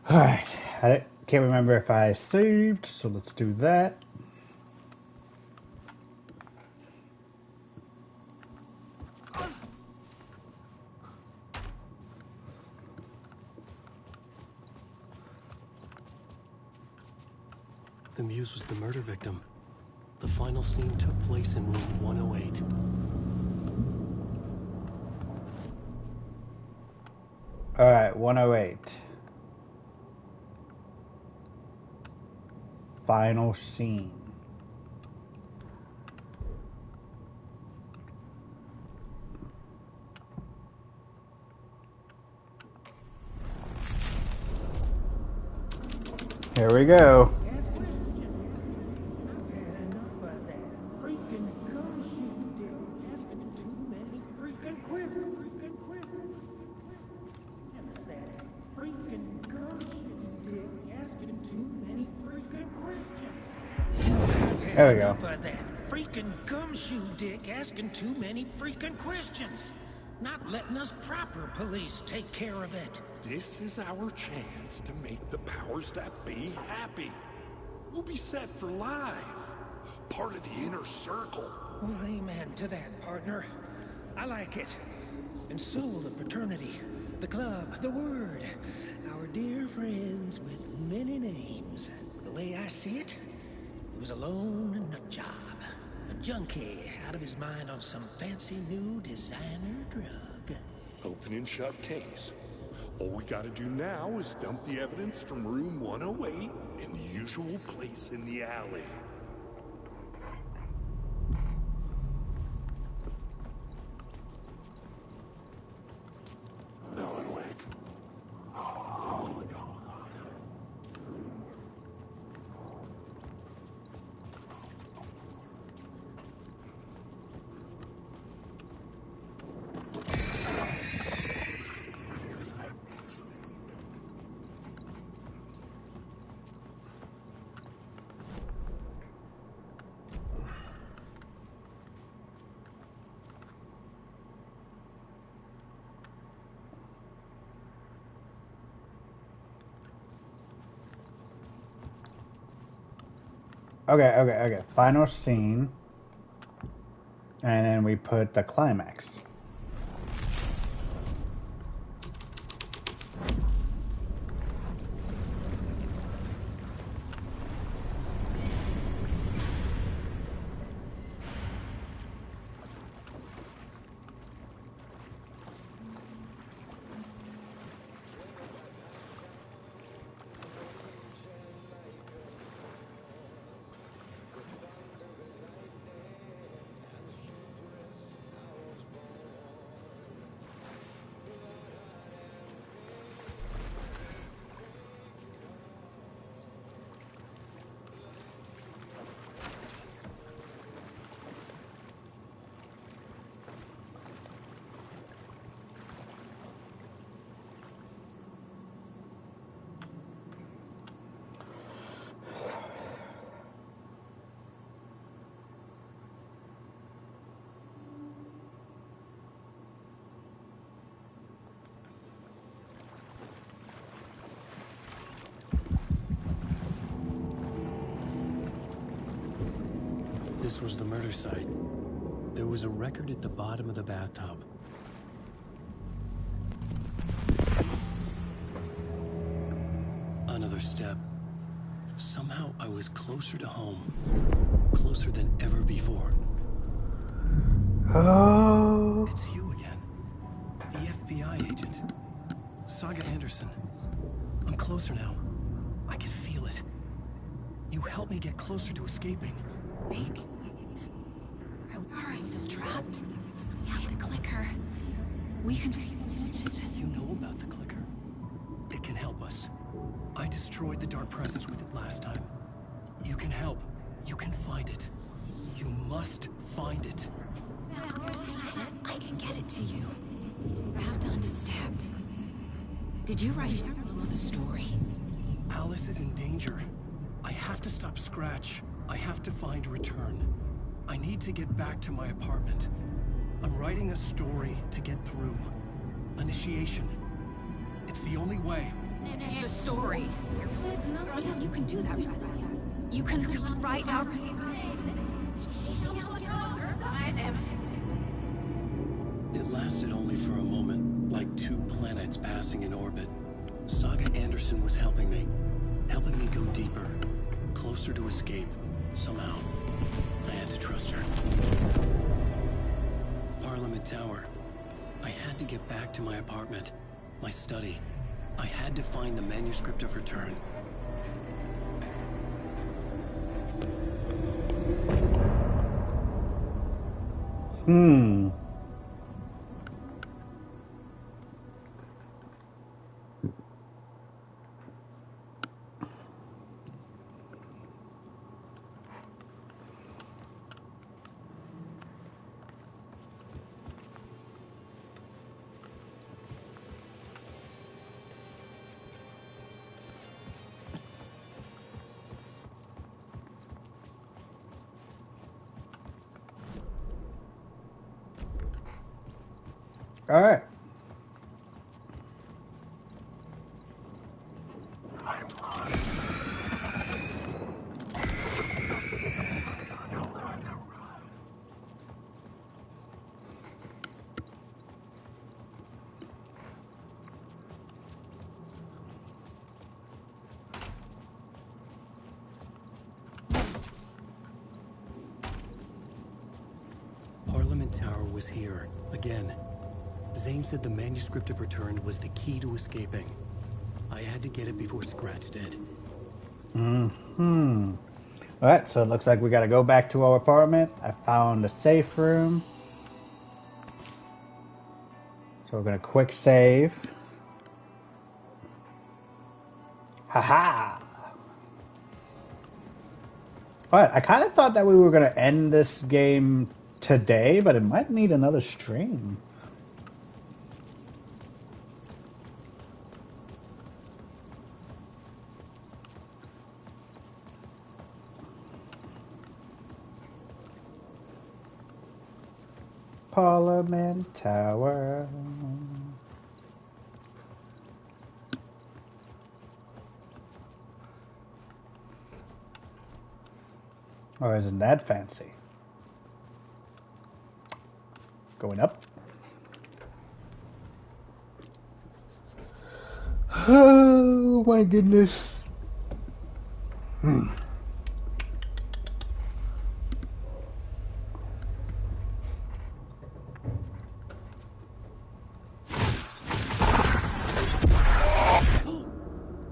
Alright, I can't remember if I saved, so let's do that. The Muse was the murder victim. The final scene took place in room 108. Alright, 108. Final scene. Here we go. There we go. Freaking gumshoe dick asking too many freaking questions. Not letting us proper police take care of it. This is our chance to make the powers that be happy. We'll be set for life. Part of the inner circle. Well, amen to that, partner. I like it. And so will the fraternity, the club, the word. Our dear friends with many names. The way I see it, he was a lone nut job. A junkie out of his mind on some fancy new designer drug. Open and shut case. All we gotta do now is dump the evidence from room 108 in the usual place in the alley. Okay. Final scene. And then we put the climax. This was the murder site. There was a record at the bottom of the bathtub. Another step. Somehow I was closer to home. Closer than ever before. Oh. It's you again. The FBI agent. Saga Anderson. I'm closer now. I can feel it. You helped me get closer to escaping. Wake. Are I still trapped? Yeah, the clicker. We can... You know about the clicker. It can help us. I destroyed the dark presence with it last time. You can help. You can find it. You must find it. I can get it to you. I have to understand. Did you write the story? Alice is in danger. I have to stop Scratch. I have to find Return. I need to get back to my apartment. I'm writing a story to get through. Initiation. It's the only way. finish the story. You can do that. You can write out. It lasted only for a moment, like two planets passing in orbit. Saga Anderson was helping me go deeper, closer to escape. Somehow, I had to trust her. Parliament Tower. I had to get back to my apartment, my study. I had to find the manuscript of return. All right. Parliament Tower was here, again. Zane said the manuscript of return was the key to escaping. I had to get it before Scratch did. Alright, so it looks like we gotta go back to our apartment. I found a safe room. So we're gonna quick save. Haha! Alright, I kind of thought that we were gonna end this game today, but it might need another stream. Parliament Tower. Or isn't that fancy? Going up. Oh my goodness.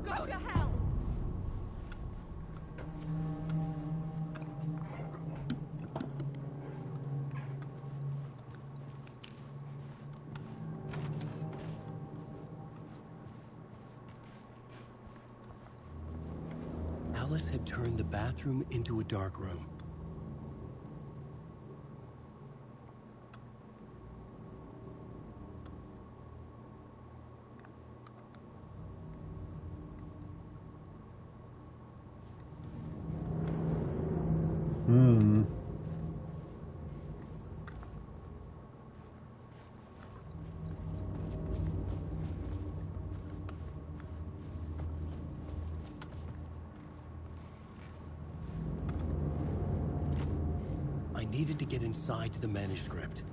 Go to hell! Alice had turned the bathroom into a dark room. I needed to get inside the manuscript.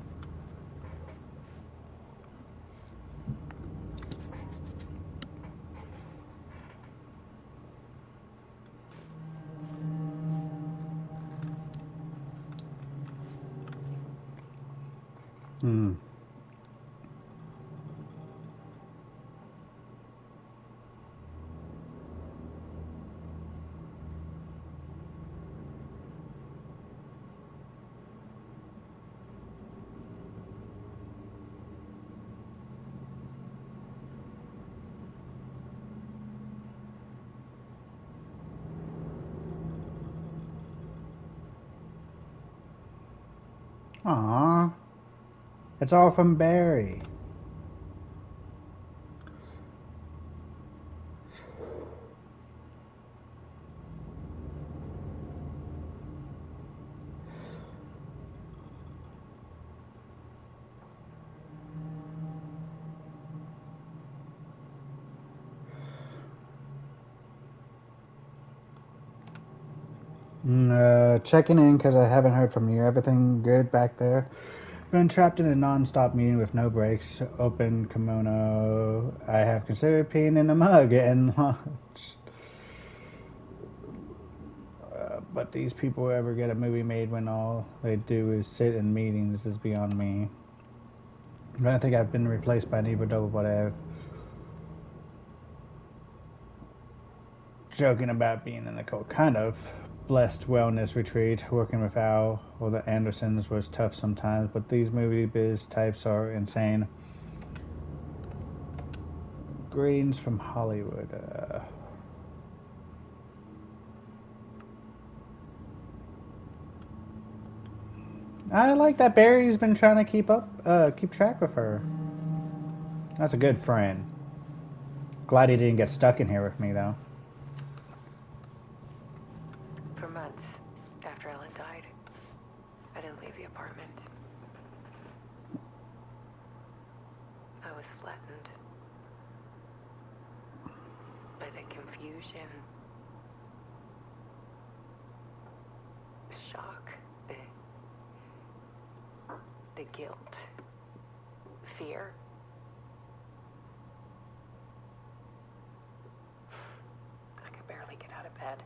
Aww. It's all from Barry. Checking in because I haven't heard from you. Everything good back there? Been trapped in a non-stop meeting with no breaks. Open kimono. I have considered peeing in a mug and lunch. But these people ever get a movie made when all they do is sit in meetings is beyond me. I don't think I've been replaced by an evil double, but I have. Joking about being in the kind of blessed wellness retreat. Working with Al or the Andersons was tough sometimes, but these movie biz types are insane. Greetings from Hollywood. I like that Barry's been trying to keep track with her. That's a good friend. Glad he didn't get stuck in here with me, though. For months after Ellen died, I didn't leave the apartment. I was flattened by the confusion, the shock, the guilt, fear. I could barely get out of bed.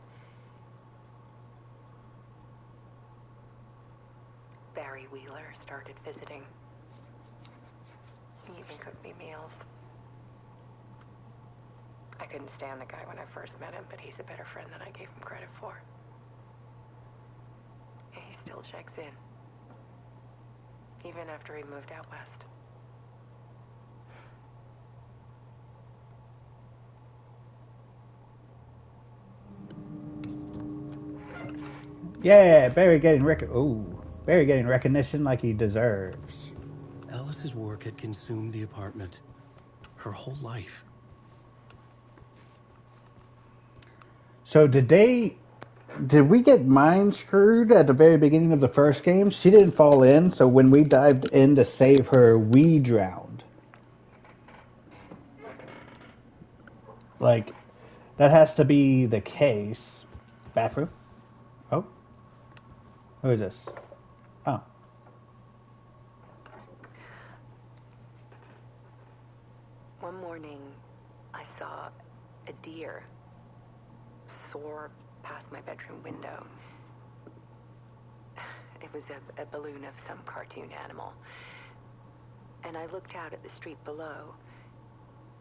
Barry Wheeler started visiting. He even cooked me meals. I couldn't stand the guy when I first met him, but he's a better friend than I gave him credit for. He still checks in, even after he moved out west. Yeah, Barry getting recognition like he deserves. Alice's work had consumed the apartment. Her whole life. So did we get mind screwed at the very beginning of the first game? She didn't fall in, so when we dived in to save her, we drowned. Like, that has to be the case. Bathroom? Oh. Who is this? Oh. One morning, I saw a deer soar past my bedroom window. It was a balloon of some cartoon animal. And I looked out at the street below,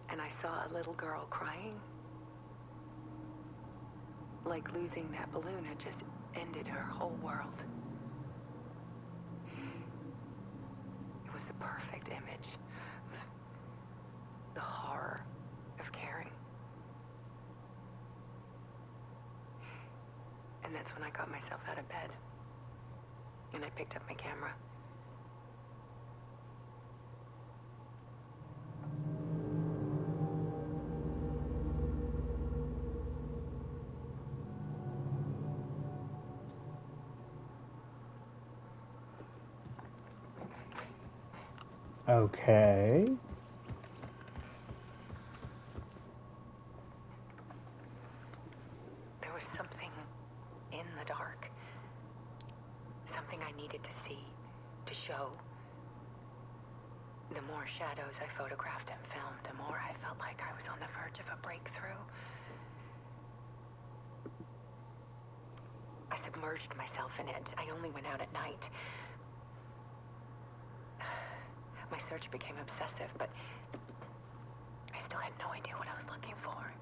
and I saw a little girl crying. Like losing that balloon had just ended her whole world. It was the perfect image of the horror of caring. And that's when I got myself out of bed. And I picked up my camera. Okay. There was something in the dark. Something I needed to see, to show. The more shadows I photographed and filmed, the more I felt like I was on the verge of a breakthrough. I submerged myself in it. I only went out at night. My search became obsessive, but I still had no idea what I was looking for.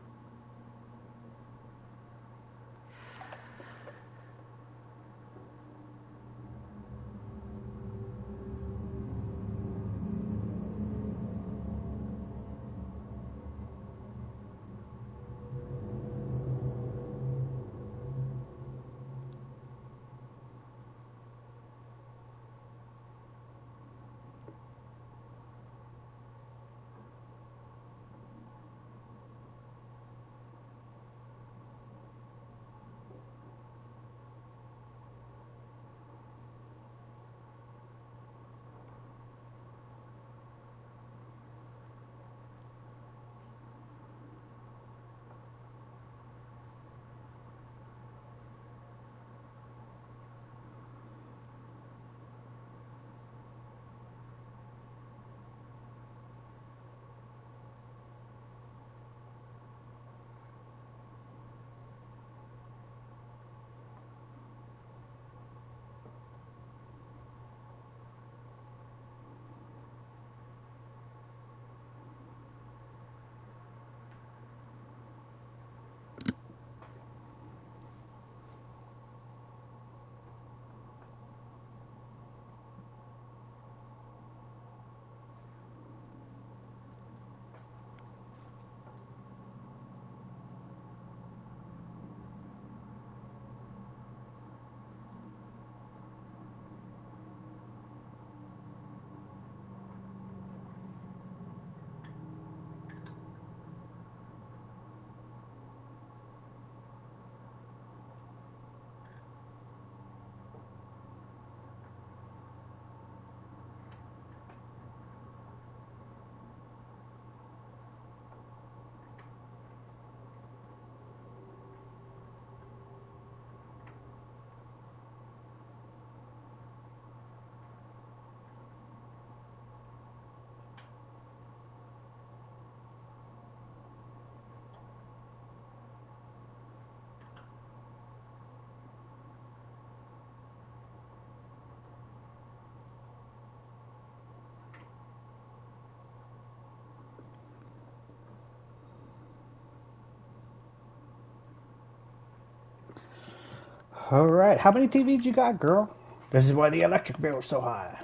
All right, how many TVs you got, girl? This is why the electric bill is so high.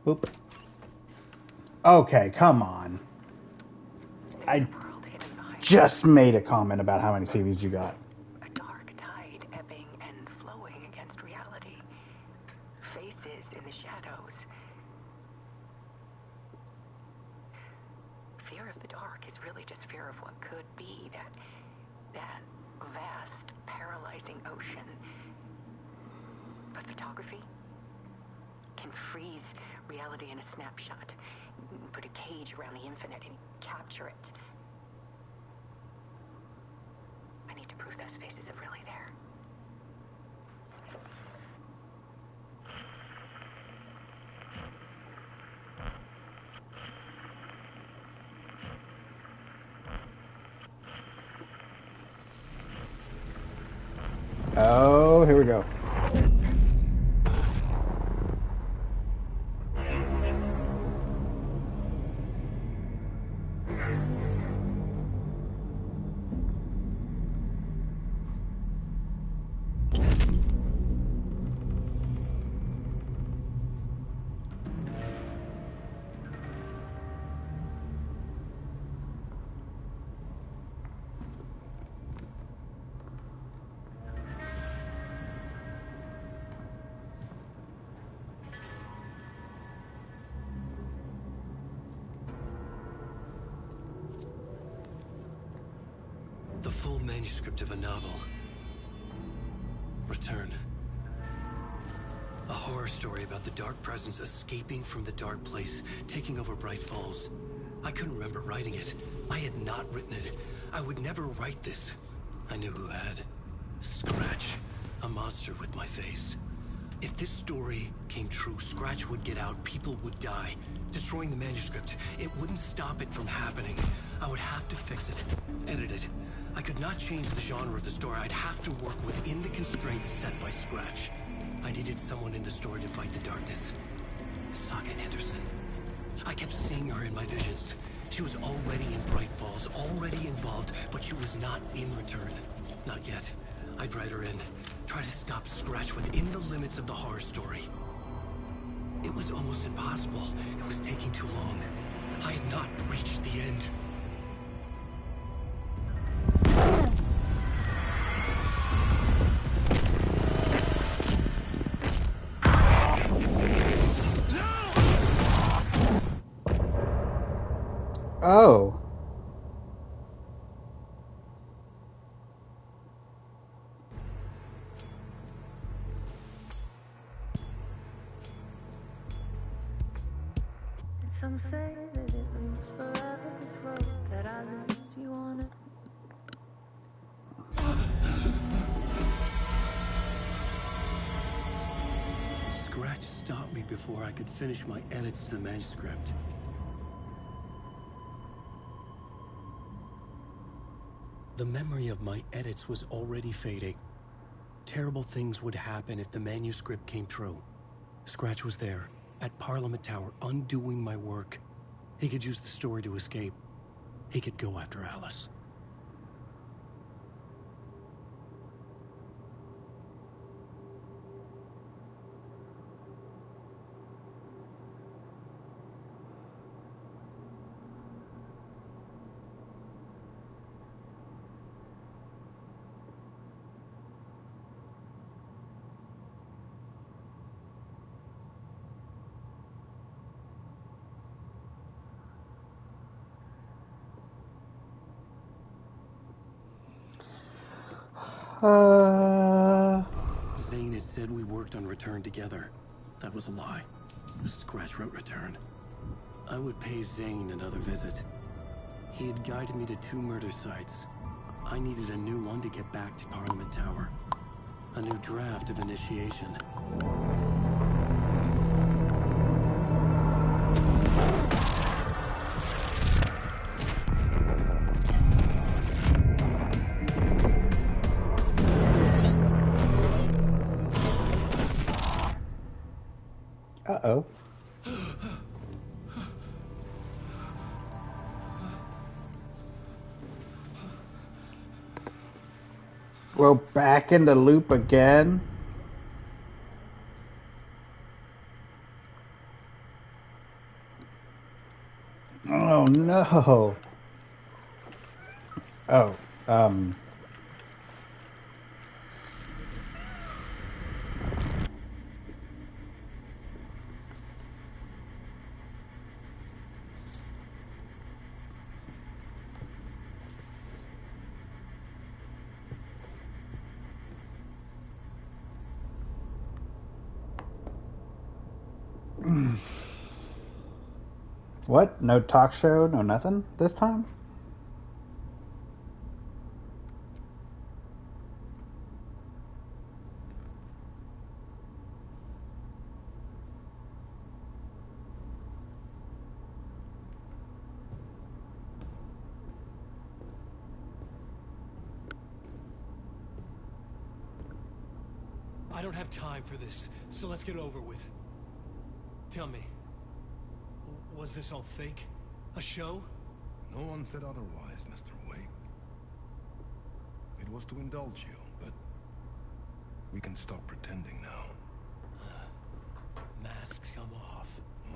Boop. Okay, come on. I just made a comment about how many TVs you got. A dark tide ebbing and flowing against reality. Faces in the shadows. Fear of the dark is really just fear of what could be, that vast, paralyzing ocean. But photography can freeze reality in a snapshot, put a cage around the infinite and capture it. I need to prove those faces are really there. Oh, here we go. The full manuscript of a novel. Return. A horror story about the dark presence escaping from the dark place, taking over Bright Falls. I couldn't remember writing it. I had not written it. I would never write this. I knew who had. Scratch. A monster with my face. If this story came true, Scratch would get out, people would die. Destroying the manuscript, it wouldn't stop it from happening. I would have to fix it, edit it. I could not change the genre of the story. I'd have to work within the constraints set by Scratch. I needed someone in the story to fight the darkness. Saga Anderson. I kept seeing her in my visions. She was already in Bright Falls, already involved, but she was not in Return. Not yet. I'd write her in. Try to stop Scratch within the limits of the horror story. It was almost impossible. It was taking too long. I had not reached the end. Oh. Some say that it lives forever, this road that I lose you on it. Scratch stopped me before I could finish my edits to the manuscript. The memory of my edits was already fading. Terrible things would happen if the manuscript came true. Scratch was there, at Parliament Tower, undoing my work. He could use the story to escape. He could go after Alice. Zane had said we worked on Return together. That was a lie. Scratch wrote Return. I would pay Zane another visit. He had guided me to 2 murder sites. I needed a new one to get back to Parliament Tower. A new draft of initiation. Uh-oh. We're back in the loop again. Oh no. Oh, what? No talk show, no nothing this time? I don't have time for this, so let's get it over with. Tell me, was this all fake? A show? No one said otherwise, Mr. Wake. It was to indulge you, but we can stop pretending now. Masks come off.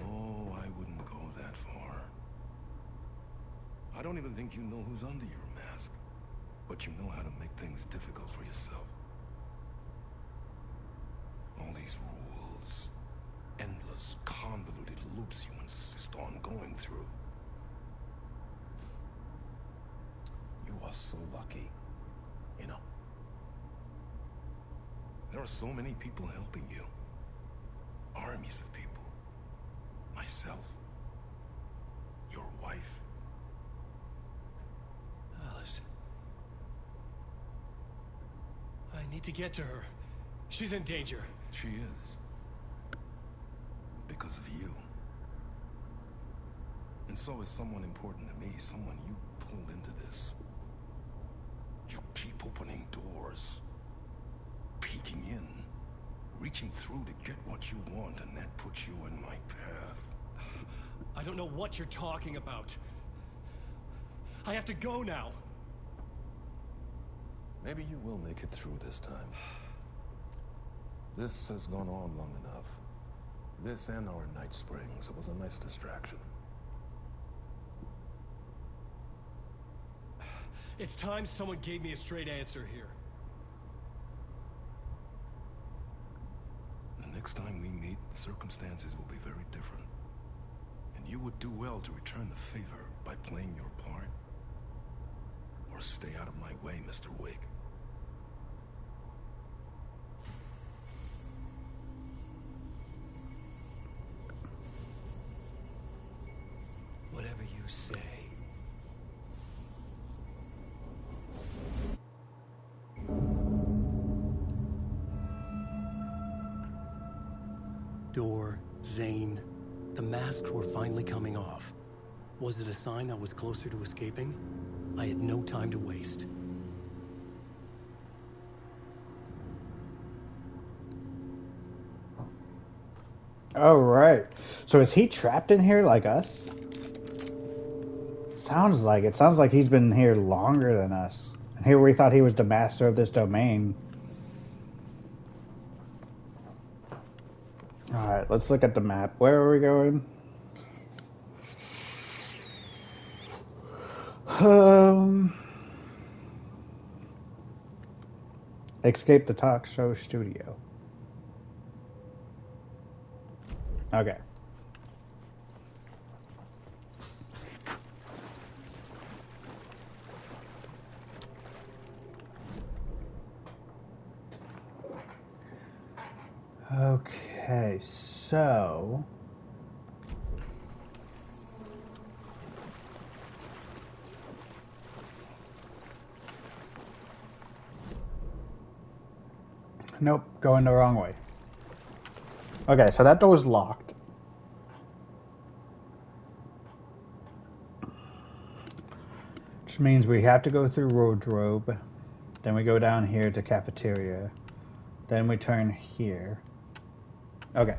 Oh, I wouldn't go that far. I don't even think you know who's under your mask, but you know how to make things difficult for yourself. All these rules, endless, convoluted loops you insist on going through. You are so lucky, you know. There are so many people helping you. Armies of people. Myself. Your wife. Alice. I need to get to her. She's in danger. She is. Because of you. And so is someone important to me, someone you pulled into this. You keep opening doors. Peeking in. Reaching through to get what you want, and that puts you in my path. I don't know what you're talking about. I have to go now. Maybe you will make it through this time. This has gone on long enough. This and our night springs. It was a nice distraction. It's time someone gave me a straight answer here. The next time we meet, the circumstances will be very different. And you would do well to return the favor by playing your part. Or stay out of my way, Mr. Wake. Whatever you say. Door, Zane, the masks were finally coming off. Was it a sign I was closer to escaping? I had no time to waste. Oh, right. So is he trapped in here like us? Sounds like it. Sounds like he's been here longer than us. And here we thought he was the master of this domain. Alright, let's look at the map. Where are we going? Escape the talk show studio. Okay. Okay, so nope, going the wrong way. Okay, so that door's locked. Which means we have to go through wardrobe. Then we go down here to cafeteria. Then we turn here. Okay.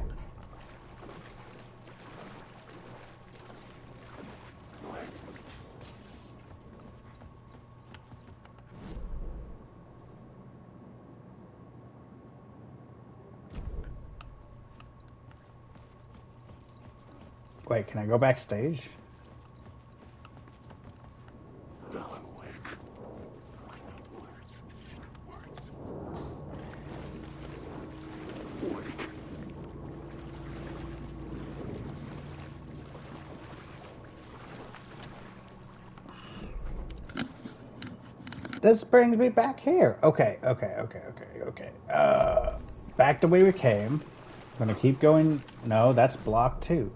Wait, can I go backstage? This brings me back here. Okay. Back the way we came. I'm gonna keep going. No, that's block 2.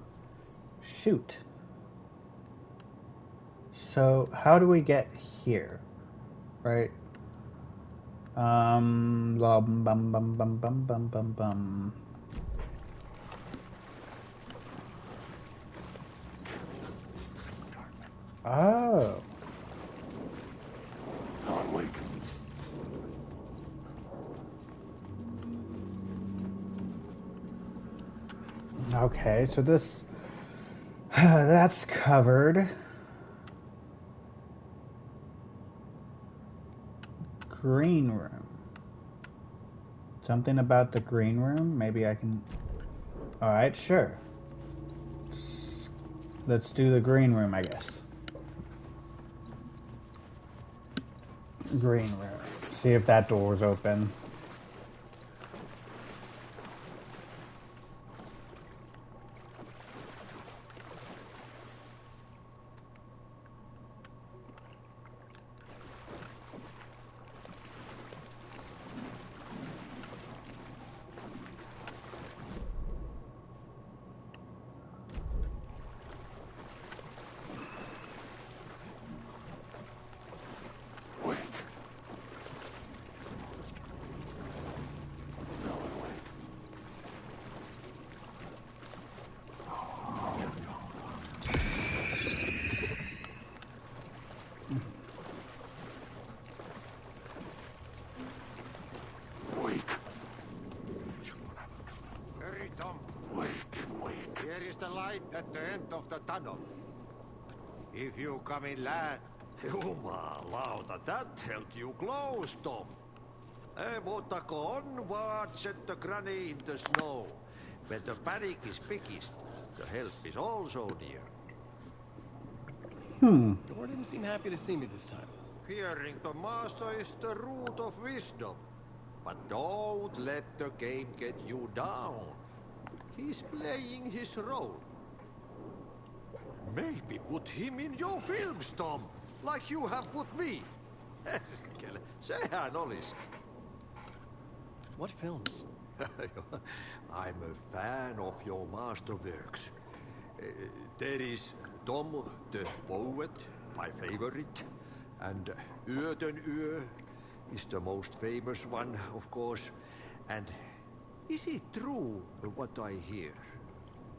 Shoot. So, how do we get here? Right? Bum, bum, bum, bum, bum, bum, bum, bum. Oh. Okay, so this that's covered. Green room. Something about the green room? Maybe I can... Alright, sure. Let's do the green room, I guess. Green room. See if that door's open. Here is the light at the end of the tunnel. If you come in last... Jumalauta, that held you close, Tom. Mutta on vaan set the granny in the snow. When the panic is biggest, the help is also near. Door didn't seem happy to see me this time. Fearing the master is the root of wisdom. But don't let the game get you down. He's playing his role. Maybe put him in your films, Tom, like you have put me. Sehän olis. What films? I'm a fan of your masterworks. There is Tom the Poet, my favorite, and Yöden Yö is the most famous one, of course. And is it true what I hear?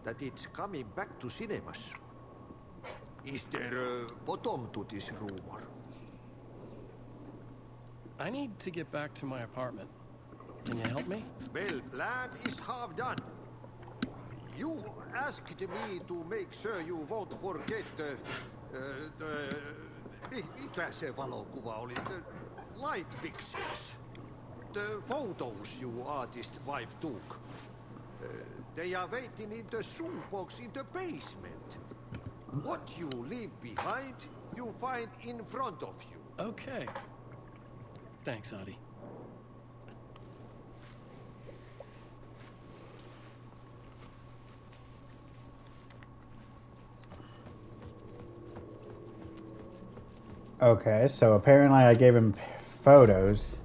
That it's coming back to cinemas? Is there a bottom to this rumor? I need to get back to my apartment. Can you help me? Well, plan is half done. You asked me to make sure you won't forget mikä se valokuva oli? The light pictures. The photos you artist wife took. They are waiting in the shoebox in the basement. What you leave behind, you find in front of you. Okay. Thanks, Adi. Okay, so apparently I gave him photos.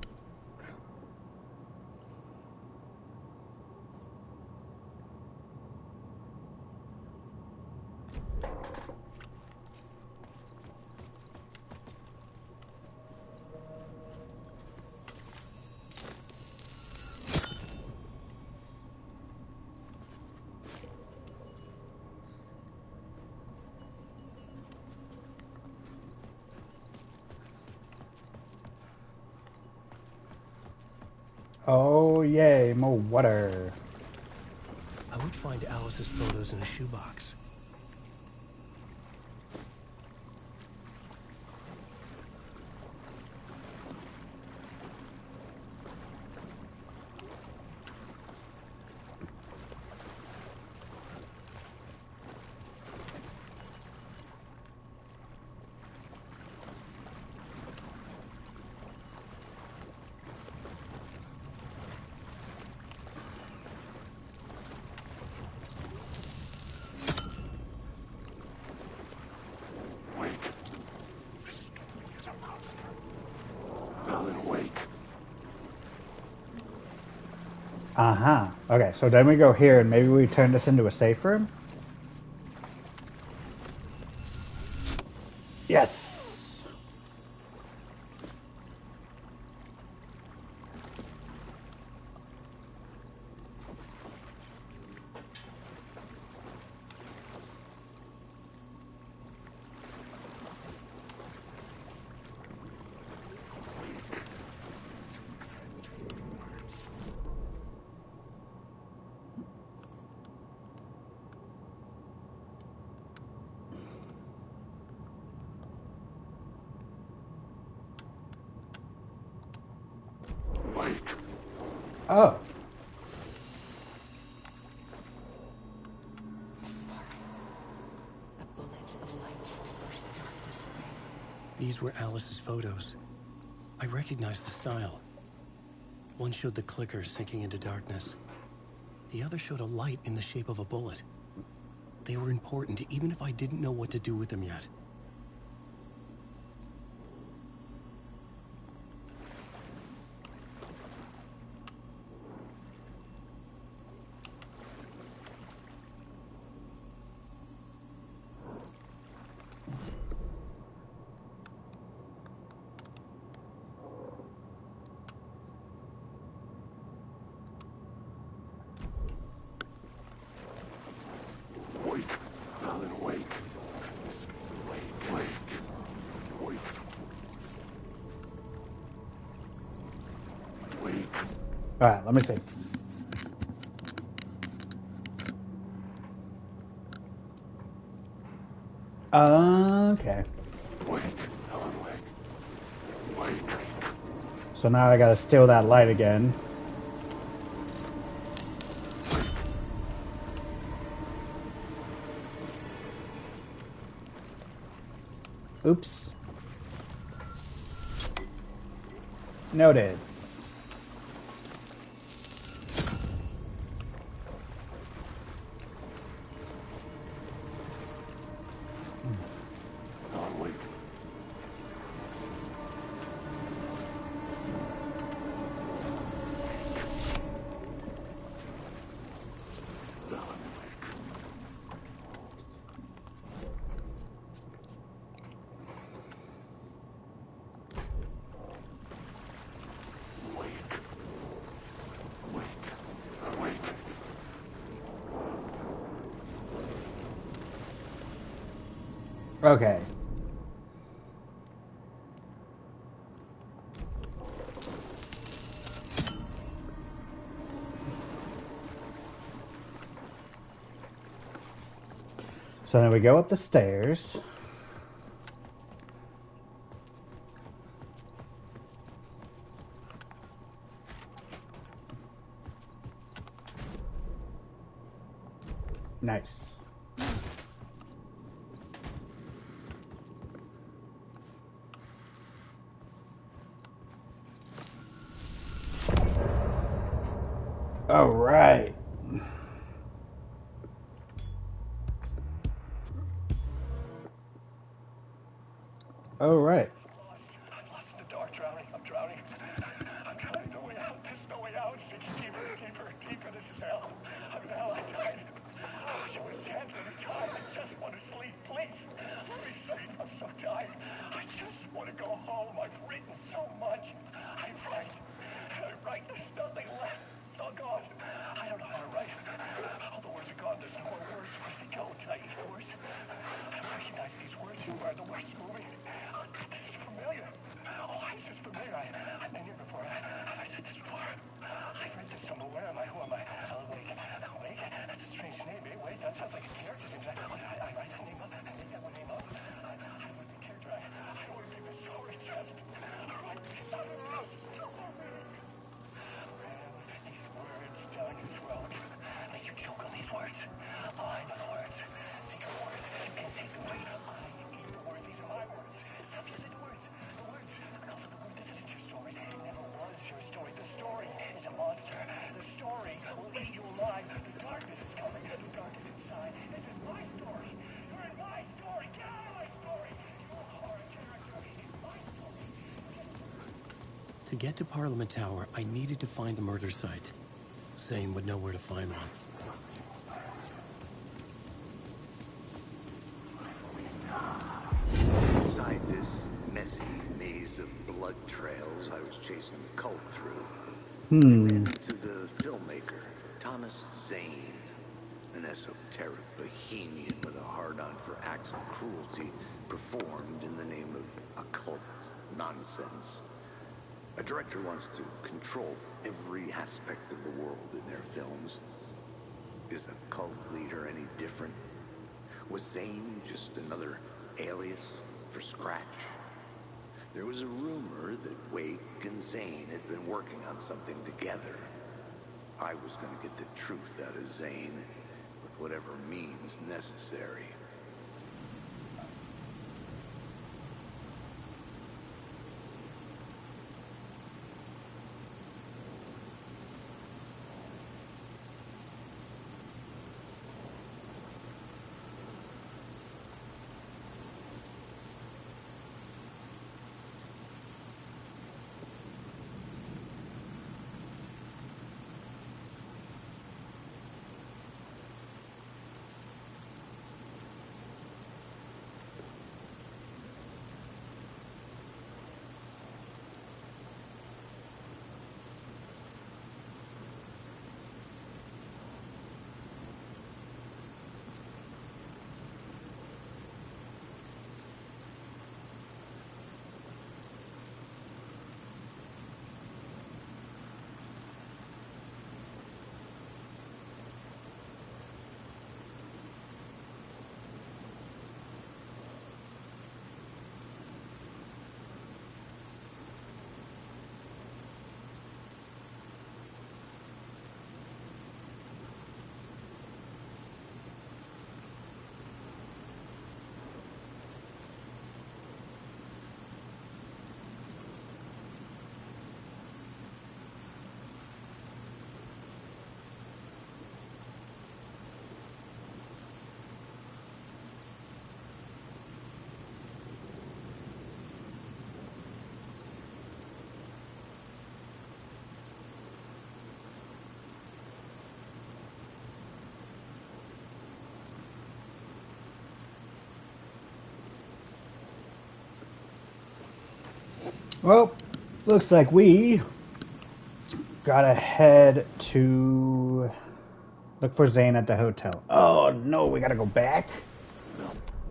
Oh, yay, more water. I would find Alice's photos in a shoebox. Uh-huh. Okay, so then we go here, and maybe we turn this into a safe room? Yes! Oh. These were Alice's photos. I recognized the style. One showed the clicker sinking into darkness. The other showed a light in the shape of a bullet. They were important, even if I didn't know what to do with them yet. Alright, let me see. Okay. So now I gotta steal that light again. Oops. Noted. Okay. So then we go up the stairs. Nice. All right. All right. I'm lost in the dark, drowning. I'm drowning. I'm drowning. No way out. There's no way out. It's deeper, deeper, deeper. This is hell. I'm in hell. I died. I wish I was dead. Let me die. I just want to sleep. Please. Let me sleep. I'm so tired. I just want to go home. I've written so much. I write. There's nothing left. It's all gone. I don't know how to write. All the words are gone. There's no more words. Where do they go? Did I eat the words? I don't recognize these words. Who are the words moving? This is familiar. Oh, why is this familiar? I've been here before. Have I said this before? I've read this somewhere. Where am I? Who am I? Awake. Awake? That's a strange name. Wait, that sounds like a character's name. I write that name up. I make that one name up. I want the character. I want to make the story just right. These words down your throat. Make you choke on these words. Oh, I know the words. Secret words. You can't take the words. I need the words. These are my words. Stop using the words. The words. No, the word. This isn't your story. It never was your story. The story is a monster. The story will eat you alive. The darkness is coming. The darkness inside. This is my story. You're in my story. Get out of my story. You are a character in my story. To get to Parliament Tower, I needed to find a murder site. Zane would know where to find one. Inside this messy maze of blood trails I was chasing the cult through, I ran into the filmmaker, Thomas Zane, an esoteric bohemian with a hard-on for acts of cruelty performed in the name of occult nonsense. A director wants to control every aspect of the world in their films. Is the cult leader any different? Was Zane just another alias for Scratch? There was a rumor that Wake and Zane had been working on something together. I was going to get the truth out of Zane with whatever means necessary. Well, looks like we gotta head to look for Zane at the hotel. Oh no, we gotta go back?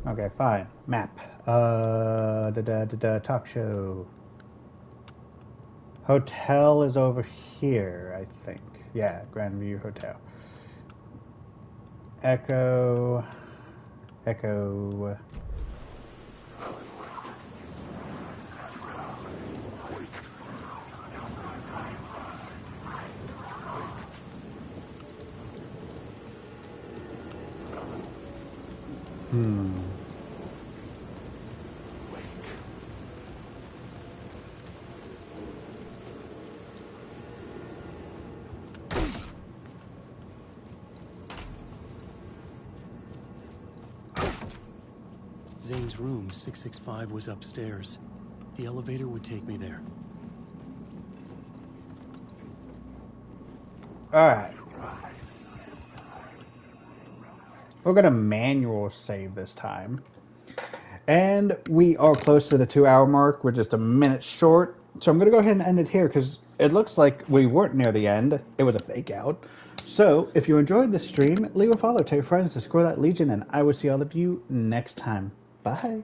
Okay, fine. Map. Talk show. Hotel is over here, I think. Yeah, Grandview Hotel. Echo. Echo. Zane's room, 665, was upstairs. The elevator would take me there. Alright. We're gonna manual save this time. And we are close to the 2-hour mark. We're just a minute short. So I'm gonna go ahead and end it here because it looks like we weren't near the end. It was a fake out. So if you enjoyed this stream, leave a follow, tell your friends to score that Legion, and I will see all of you next time. Bye.